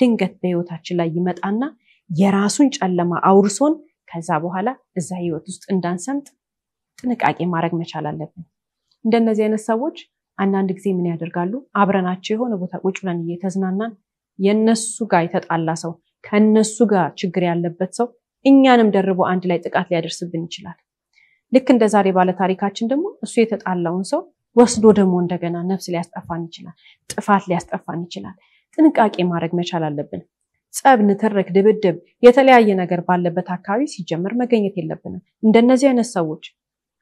ድንገት በህይወታችን ላይ ይመጣና የራሱን ጨለማ አውርሶን ከዛ በኋላ እዛ ህይወት ውስጥ እንዳንሰምጥ ጥንቃቄ ማድረግ መቻል አለብን። እንደነዚህ አይነት ሰዎች አንዳንድ ጊዜ ምን ያደርጋሉ? አብረናቸው የሆነ ቦታ ቁጭ ብለን እየተዝናናን የነሱ ጋር የተጣላ ሰው ከነሱ ጋር ችግር ያለበት ሰው እኛንም ደርቦ አንድ ላይ ጥቃት ሊያደርስብን ይችላል። ልክ እንደ ዛሬ ባለ ታሪካችን ደግሞ እሱ የተጣላውን ሰው ወስዶ ደግሞ እንደገና ነፍስ ሊያስጠፋን ይችላል፣ ጥፋት ሊያስጠፋን ይችላል። ጥንቃቄ ማድረግ መቻል አለብን። ጸብ፣ ንትርክ፣ ድብድብ የተለያየ ነገር ባለበት አካባቢ ሲጀመር መገኘት የለብንም። እንደነዚህ አይነት ሰዎች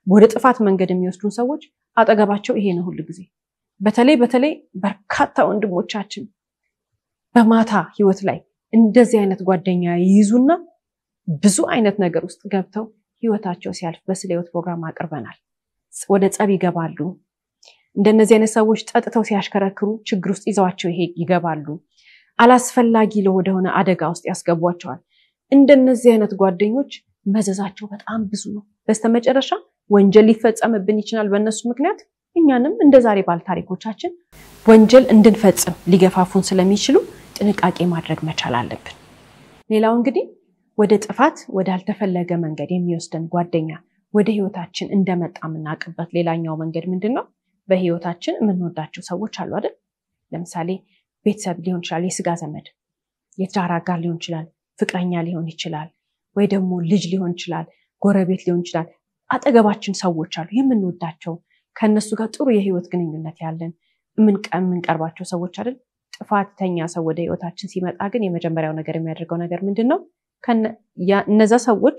ወደ ጥፋት መንገድ የሚወስዱን ሰዎች አጠገባቸው ይሄ ነው ሁሉ ጊዜ። በተለይ በርካታ ወንድሞቻችን በማታ ህይወት ላይ እንደዚህ አይነት ጓደኛ ይይዙና ብዙ አይነት ነገር ውስጥ ገብተው ህይወታቸው ሲያልፍ በስለ ህይወት ፕሮግራም አቅርበናል። ወደ ጸብ ይገባሉ። እንደነዚህ አይነት ሰዎች ጠጥተው ሲያሽከረክሩ ችግር ውስጥ ይዘዋቸው ይገባሉ። አላስፈላጊ ለሆነ አደጋ ውስጥ ያስገቧቸዋል። እንደነዚህ አይነት ጓደኞች መዘዛቸው በጣም ብዙ ነው። በስተመጨረሻ ወንጀል ሊፈጸምብን ይችላል በእነሱ ምክንያት። እኛንም እንደዛሬ ባለ ታሪኮቻችን ወንጀል እንድንፈጽም ሊገፋፉን ስለሚችሉ ጥንቃቄ ማድረግ መቻል አለብን። ሌላው እንግዲህ ወደ ጥፋት ወደ አልተፈለገ መንገድ የሚወስደን ጓደኛ ወደ ህይወታችን እንደመጣ የምናውቅበት ሌላኛው መንገድ ምንድነው? በህይወታችን የምንወዳቸው ሰዎች አሉ አይደል? ለምሳሌ ቤተሰብ ሊሆን ይችላል፣ የስጋ ዘመድ፣ የትዳር አጋር ሊሆን ይችላል፣ ፍቅረኛ ሊሆን ይችላል፣ ወይ ደግሞ ልጅ ሊሆን ይችላል፣ ጎረቤት ሊሆን ይችላል። አጠገባችን ሰዎች አሉ የምንወዳቸው፣ ከነሱ ጋር ጥሩ የህይወት ግንኙነት ያለን የምንቀርባቸው ሰዎች አይደል? ጥፋተኛ ሰው ወደ ህይወታችን ሲመጣ ግን የመጀመሪያው ነገር የሚያደርገው ነገር ምንድነው? እነዛ ሰዎች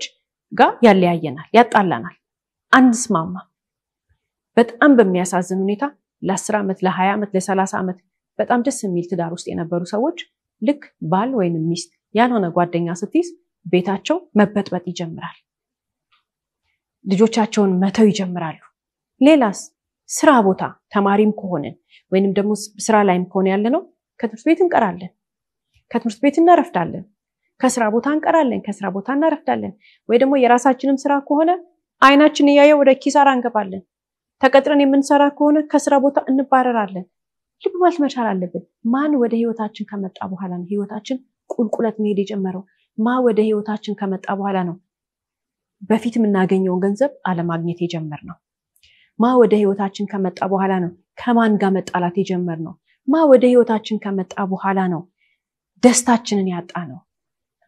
ጋር ያለያየናል፣ ያጣላናል፣ አንስማማ። በጣም በሚያሳዝን ሁኔታ ለ10 ዓመት ለ20 ዓመት ለ30 ዓመት በጣም ደስ የሚል ትዳር ውስጥ የነበሩ ሰዎች ልክ ባል ወይም ሚስት ያልሆነ ጓደኛ ስትይዝ ቤታቸው መበጥበጥ ይጀምራል። ልጆቻቸውን መተው ይጀምራሉ። ሌላስ ስራ ቦታ ተማሪም ከሆነን ወይንም ደግሞ ስራ ላይም ከሆነ ያለነው ከትምህርት ቤት እንቀራለን፣ ከትምህርት ቤት እናረፍዳለን፣ ከስራ ቦታ እንቀራለን፣ ከስራ ቦታ እናረፍዳለን። ወይ ደግሞ የራሳችንም ስራ ከሆነ አይናችን እያየ ወደ ኪሳራ እንገባለን። ተቀጥረን የምንሰራ ከሆነ ከስራ ቦታ እንባረራለን። ልብ ማለት መቻል አለብን። ማን ወደ ህይወታችን ከመጣ በኋላ ነው ህይወታችን ቁልቁለት መሄድ የጀመረው? ወደ ህይወታችን ከመጣ በኋላ ነው በፊት የምናገኘውን ገንዘብ አለማግኘት የጀመርነው? ወደ ህይወታችን ከመጣ በኋላ ነው ከማን ጋር መጣላት የጀመርነው? ወደ ህይወታችን ከመጣ በኋላ ነው ደስታችንን ያጣነው?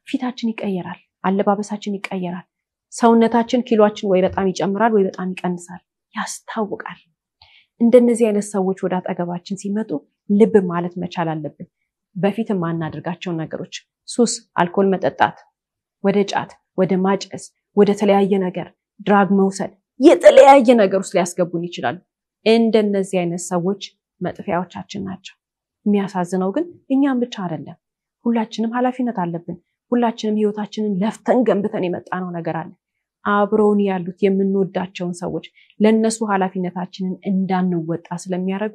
ፊታችን ይቀየራል፣ አለባበሳችን ይቀየራል፣ ሰውነታችን ኪሎአችን ወይ በጣም ይጨምራል ወይ በጣም ይቀንሳል፣ ያስታውቃል። እንደነዚህ አይነት ሰዎች ወደ አጠገባችን ሲመጡ ልብ ማለት መቻል አለብን። በፊት ማናደርጋቸውን ነገሮች፣ ሱስ፣ አልኮል መጠጣት፣ ወደ ጫት፣ ወደ ማጨስ፣ ወደ ተለያየ ነገር ድራግ መውሰድ፣ የተለያየ ነገር ውስጥ ሊያስገቡን ይችላሉ። እንደነዚህ አይነት ሰዎች መጥፊያዎቻችን ናቸው። የሚያሳዝነው ግን እኛም ብቻ አይደለም፣ ሁላችንም ኃላፊነት አለብን። ሁላችንም ህይወታችንን ለፍተን ገንብተን የመጣነው ነገር አለ። አብረውን ያሉት የምንወዳቸውን ሰዎች ለነሱ ኃላፊነታችንን እንዳንወጣ ስለሚያደርጉ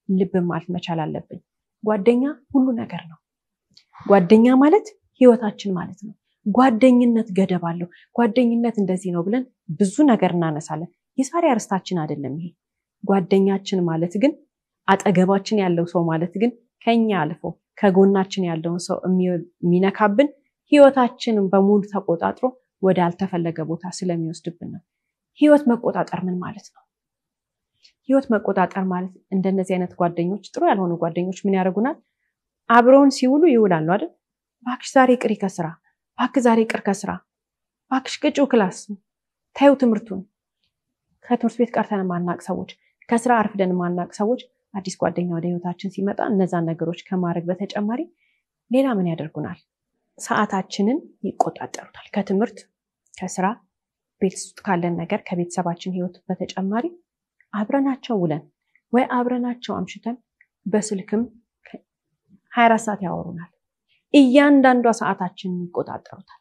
ልብ ማለት መቻል አለብን። ጓደኛ ሁሉ ነገር ነው። ጓደኛ ማለት ህይወታችን ማለት ነው። ጓደኝነት ገደብ አለው። ጓደኝነት እንደዚህ ነው ብለን ብዙ ነገር እናነሳለን። የዛሬ አርስታችን አይደለም ይሄ። ጓደኛችን ማለት ግን አጠገባችን ያለው ሰው ማለት ግን ከኛ አልፎ ከጎናችን ያለውን ሰው የሚነካብን ህይወታችንን በሙሉ ተቆጣጥሮ ወደ አልተፈለገ ቦታ ስለሚወስድብን ነው። ህይወት መቆጣጠር ምን ማለት ነው? ህይወት መቆጣጠር ማለት እንደነዚህ አይነት ጓደኞች፣ ጥሩ ያልሆኑ ጓደኞች ምን ያደርጉናል? አብረውን ሲውሉ ይውላሉ አይደል? ባክሽ ዛሬ ቅሪ ከስራ፣ ባክ ዛሬ ቅር ከስራ፣ ባክሽ ቅጪው ክላስ፣ ታዩ ትምህርቱን። ከትምህርት ቤት ቀርተን ማናቅ ሰዎች፣ ከስራ አርፍደን ማናቅ ሰዎች አዲስ ጓደኛ ወደ ህይወታችን ሲመጣ እነዛን ነገሮች ከማድረግ በተጨማሪ ሌላ ምን ያደርጉናል? ሰዓታችንን ይቆጣጠሩታል። ከትምህርት፣ ከስራ፣ ቤት ውስጥ ካለን ነገር፣ ከቤተሰባችን ህይወት በተጨማሪ አብረናቸው ውለን ወይ አብረናቸው አምሽተን በስልክም 24 ሰዓት ያወሩናል። እያንዳንዷ ሰዓታችንን ይቆጣጠሩታል።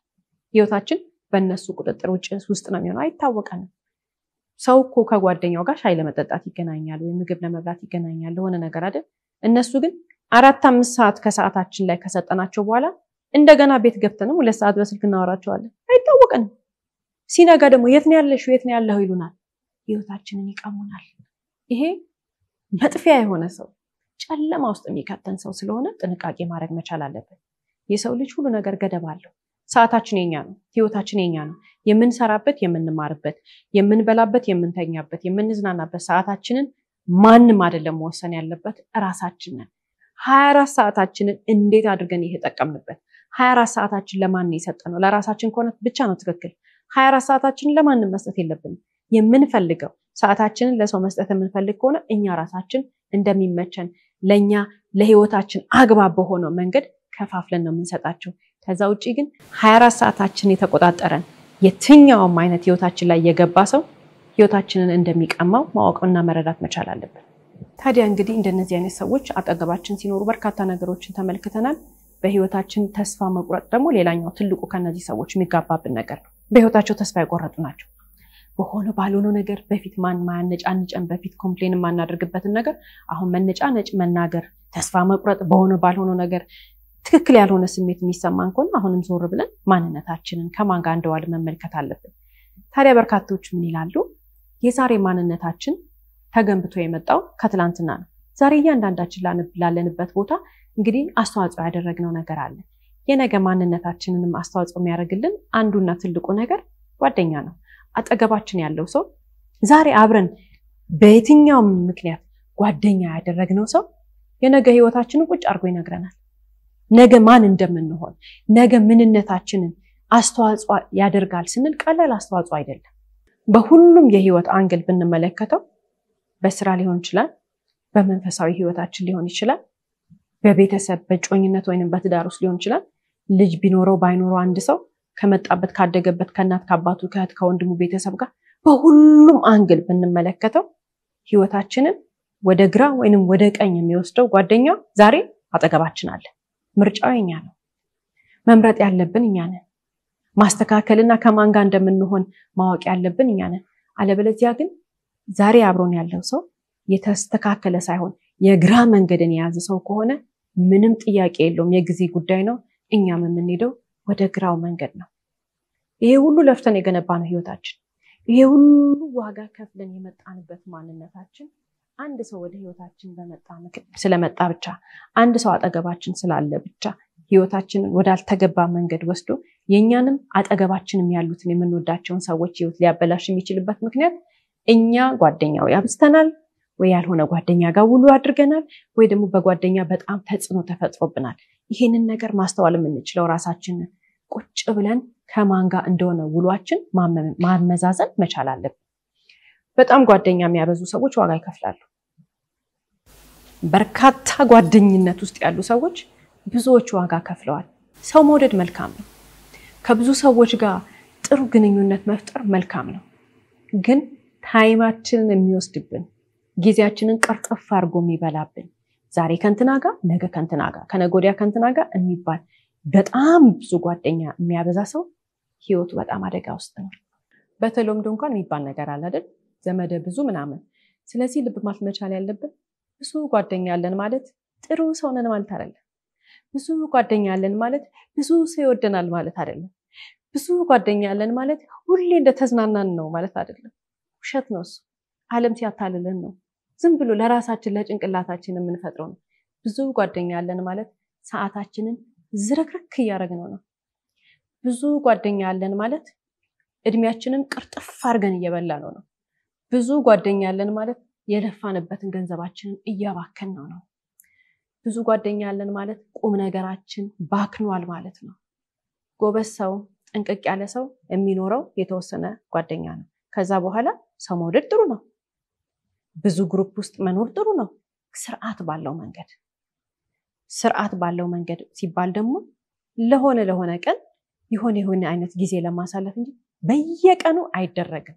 ህይወታችን በእነሱ ቁጥጥር ውስጥ ነው የሚሆነው፣ አይታወቀንም። ሰው እኮ ከጓደኛው ጋር ሻይ ለመጠጣት ይገናኛል ወይ ምግብ ለመብላት ይገናኛል ለሆነ ነገር አይደል? እነሱ ግን 4-5 ሰዓት ከሰዓታችን ላይ ከሰጠናቸው በኋላ እንደገና ቤት ገብተንም 2 ሰዓት በስልክ እናወራቸዋለን፣ አይታወቀንም። ሲነጋ ደግሞ የት ነው ያለሽው የት ነው ያለኸው ይሉናል። ህይወታችንን ይቀሙናል። ይሄ መጥፊያ የሆነ ሰው፣ ጨለማ ውስጥ የሚከተን ሰው ስለሆነ ጥንቃቄ ማድረግ መቻል አለብን። የሰው ልጅ ሁሉ ነገር ገደብ አለው። ሰዓታችን የኛ ነው፣ ህይወታችን የኛ ነው። የምንሰራበት፣ የምንማርበት፣ የምንበላበት፣ የምንተኛበት፣ የምንዝናናበት ሰዓታችንን ማንም አይደለም መወሰን ያለበት ራሳችን ነን 24 ሰዓታችንን እንዴት አድርገን እየተጠቀምንበት 24 ሰዓታችን ለማን ነው የሰጠነው ለራሳችን ከሆነ ብቻ ነው ትክክል 24 ሰዓታችንን ለማንም መስጠት የለብንም የምንፈልገው ሰዓታችንን ለሰው መስጠት የምንፈልግ ከሆነ እኛ ራሳችን እንደሚመቸን ለኛ ለህይወታችን አግባብ በሆነው መንገድ ከፋፍለን ነው የምንሰጣቸው ከዛ ውጪ ግን 24 ሰዓታችን የተቆጣጠረን የትኛውም አይነት ህይወታችን ላይ የገባ ሰው ህይወታችንን እንደሚቀማው ማወቅና መረዳት መቻል አለብን ታዲያ እንግዲህ እንደነዚህ አይነት ሰዎች አጠገባችን ሲኖሩ በርካታ ነገሮችን ተመልክተናል በህይወታችን ተስፋ መቁረጥ ደግሞ ሌላኛው ትልቁ ከነዚህ ሰዎች የሚጋባብን ነገር ነው በህይወታቸው ተስፋ የቆረጡ ናቸው በሆነ ባልሆነው ነገር በፊት ማነጫነጨን በፊት ኮምፕሌን ማናደርግበትን ነገር አሁን መነጫነጭ መናገር ተስፋ መቁረጥ በሆነ ባልሆነው ነገር ትክክል ያልሆነ ስሜት የሚሰማን ከሆነ አሁንም ዞር ብለን ማንነታችንን ከማን ጋር እንደዋል መመልከት አለብን ታዲያ በርካቶች ምን ይላሉ የዛሬ ማንነታችን ተገንብቶ የመጣው ከትላንትና ነው ዛሬ እያንዳንዳችን ላለንበት ቦታ እንግዲህ አስተዋጽኦ ያደረግነው ነገር አለ የነገ ማንነታችንንም አስተዋጽኦ የሚያደርግልን አንዱና ትልቁ ነገር ጓደኛ ነው አጠገባችን ያለው ሰው ዛሬ አብረን በየትኛው ምክንያት ጓደኛ ያደረግነው ሰው የነገ ህይወታችንን ቁጭ አድርጎ ይነግረናል ነገ ማን እንደምንሆን ነገ ምንነታችንን አስተዋጽኦ ያደርጋል ስንል ቀላል አስተዋጽኦ አይደለም በሁሉም የህይወት አንግል ብንመለከተው በስራ ሊሆን ይችላል በመንፈሳዊ ህይወታችን ሊሆን ይችላል በቤተሰብ በጮኝነት ወይንም በትዳር ውስጥ ሊሆን ይችላል ልጅ ቢኖረው ባይኖረው አንድ ሰው ከመጣበት ካደገበት ከእናት ከአባቱ ከእህት ከወንድሙ ቤተሰብ ጋር በሁሉም አንግል ብንመለከተው ህይወታችንን ወደ ግራ ወይንም ወደ ቀኝ የሚወስደው ጓደኛ ዛሬ አጠገባችን አለ ምርጫው የኛ ነው መምረጥ ያለብን እኛ ነን ማስተካከልና ከማን ጋር እንደምንሆን ማወቅ ያለብን እኛ ነን አለበለዚያ ግን ዛሬ አብሮን ያለው ሰው የተስተካከለ ሳይሆን የግራ መንገድን የያዘ ሰው ከሆነ ምንም ጥያቄ የለውም የጊዜ ጉዳይ ነው እኛም የምንሄደው ወደ ግራው መንገድ ነው ይሄ ሁሉ ለፍተን የገነባነው ህይወታችን ይሄ ሁሉ ዋጋ ከፍለን የመጣንበት ማንነታችን አንድ ሰው ወደ ህይወታችን ስለመጣ ብቻ አንድ ሰው አጠገባችን ስላለ ብቻ ህይወታችንን ወዳልተገባ መንገድ ወስዶ የኛንም አጠገባችንም ያሉትን የምንወዳቸውን ሰዎች ህይወት ሊያበላሽ የሚችልበት ምክንያት እኛ ጓደኛው ያብስተናል ወይ ያልሆነ ጓደኛ ጋር ውሉ አድርገናል ወይ ደግሞ በጓደኛ በጣም ተጽዕኖ ተፈጥሮብናል ይሄንን ነገር ማስተዋል የምንችለው ራሳችንን ቁጭ ብለን ከማን ጋር እንደሆነ ውሏችን ማመዛዘን መቻል አለብን በጣም ጓደኛ የሚያበዙ ሰዎች ዋጋ ይከፍላሉ በርካታ ጓደኝነት ውስጥ ያሉ ሰዎች ብዙዎች ዋጋ ከፍለዋል ሰው መውደድ መልካም ነው ከብዙ ሰዎች ጋር ጥሩ ግንኙነት መፍጠር መልካም ነው ግን ታይማችንን የሚወስድብን ጊዜያችንን ቀርጥፍ አድርጎ የሚበላብን ዛሬ ከንትና ጋር ነገ ከንትና ጋር ከነጎዲያ ከንትና ጋር የሚባል በጣም ብዙ ጓደኛ የሚያበዛ ሰው ህይወቱ በጣም አደጋ ውስጥ ነው በተለምዶ እንኳን የሚባል ነገር አለ አይደል ዘመደ ብዙ ምናምን ስለዚህ ልብ ማለት መቻል ያለብን ብዙ ጓደኛ ያለን ማለት ጥሩ ሰው ነን ማለት አይደለም ብዙ ጓደኛ ያለን ማለት ብዙ ሰው ይወደናል ማለት አይደለም ብዙ ጓደኛ ያለን ማለት ሁሌ እንደተዝናናን ነው ማለት አይደለም ውሸት ነው እሱ ዓለም ሲያታልለን ነው ዝም ብሎ ለራሳችን ለጭንቅላታችን የምንፈጥረው ነው ብዙ ጓደኛ ያለን ማለት ሰዓታችንን ዝረክረክ ያደረግነው ነው ብዙ ጓደኛ ያለን ማለት እድሜያችንን ቅርጥፍ አድርገን እየበላነው ነው ብዙ ጓደኛ ያለን ማለት የለፋንበትን ገንዘባችንን እያባከነው ነው ብዙ ጓደኛ ያለን ማለት ቁም ነገራችን ባክኗል ማለት ነው ጎበዝ ሰው ጠንቀቅ ያለ ሰው የሚኖረው የተወሰነ ጓደኛ ነው ከዛ በኋላ ሰው መውደድ ጥሩ ነው ብዙ ግሩፕ ውስጥ መኖር ጥሩ ነው ስርዓት ባለው መንገድ ሲባል ደግሞ ለሆነ ቀን የሆነ አይነት ጊዜ ለማሳለፍ እንጂ በየቀኑ አይደረግም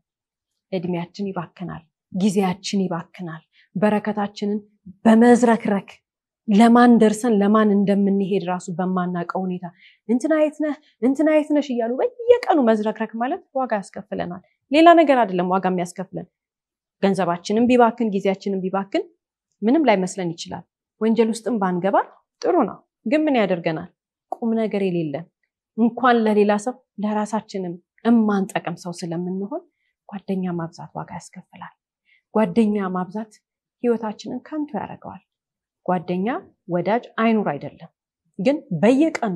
እድሜያችን ይባክናል ጊዜያችን ይባክናል በረከታችንን በመዝረክረክ ለማን ደርሰን ለማን እንደምንሄድ ራሱ በማናቀው ሁኔታ እንትና የት ነሽ እያሉ በየቀኑ መዝረክረክ ማለት ዋጋ ያስከፍለናል ሌላ ነገር አይደለም ዋጋ የሚያስከፍለን ገንዘባችንን ቢባክን ጊዜያችንን ቢባክን ምንም ላይ መስለን ይችላል ወንጀል ውስጥም ባንገባ ጥሩ ነው ግን ምን ያደርገናል ቁም ነገር የሌለን እንኳን ለሌላ ሰው ለራሳችንም እማንጠቀም ሰው ስለምንሆን ጓደኛ ማብዛት ዋጋ ያስከፍላል ጓደኛ ማብዛት ህይወታችንን ከንቱ ያደርገዋል ጓደኛ ወዳጅ አይኑር አይደለም ግን በየቀኑ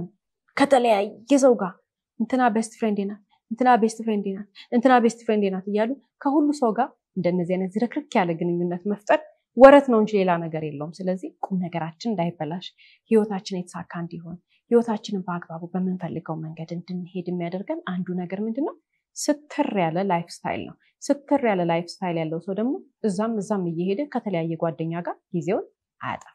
ከተለያየ ሰው ጋር እንትና ቤስት ፍሬንድ ናት እንትና ቤስት ፍሬንድ ናት እያሉ ከሁሉ ሰው ጋር እንደነዚህ አይነት ዝርክርክ ያለ ግንኙነት መፍጠር ወረት ነው እንጂ ሌላ ነገር የለውም ስለዚህ ቁም ነገራችን እንዳይበላሽ ህይወታችን የተሳካ እንዲሆን ህይወታችንን በአግባቡ በመንፈልገው መንገድ እንድንሄድ የሚያደርገን አንዱ ነገር ምንድነው ስትር ያለ ላይፍ ስታይል ነው ስትር ያለ ላይፍ ስታይል ያለው ሰው ደግሞ እዛም እየሄደ ከተለያየ ጓደኛ ጋር ጊዜውን አያጠፋም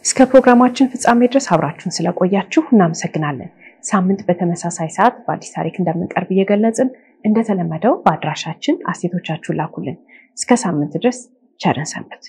እስከ ፕሮግራማችን ፍጻሜ ድረስ አብራችሁን ስለቆያችሁ እናመሰግናለን ሳምንት በተመሳሳይ ሰዓት በአዲስ ታሪክ እንደምንቀርብ እየገለጽን እንደተለመደው በአድራሻችን አስተያየቶቻችሁን ላኩልን እስከ ሳምንት ድረስ ቸርን ሰንብቱ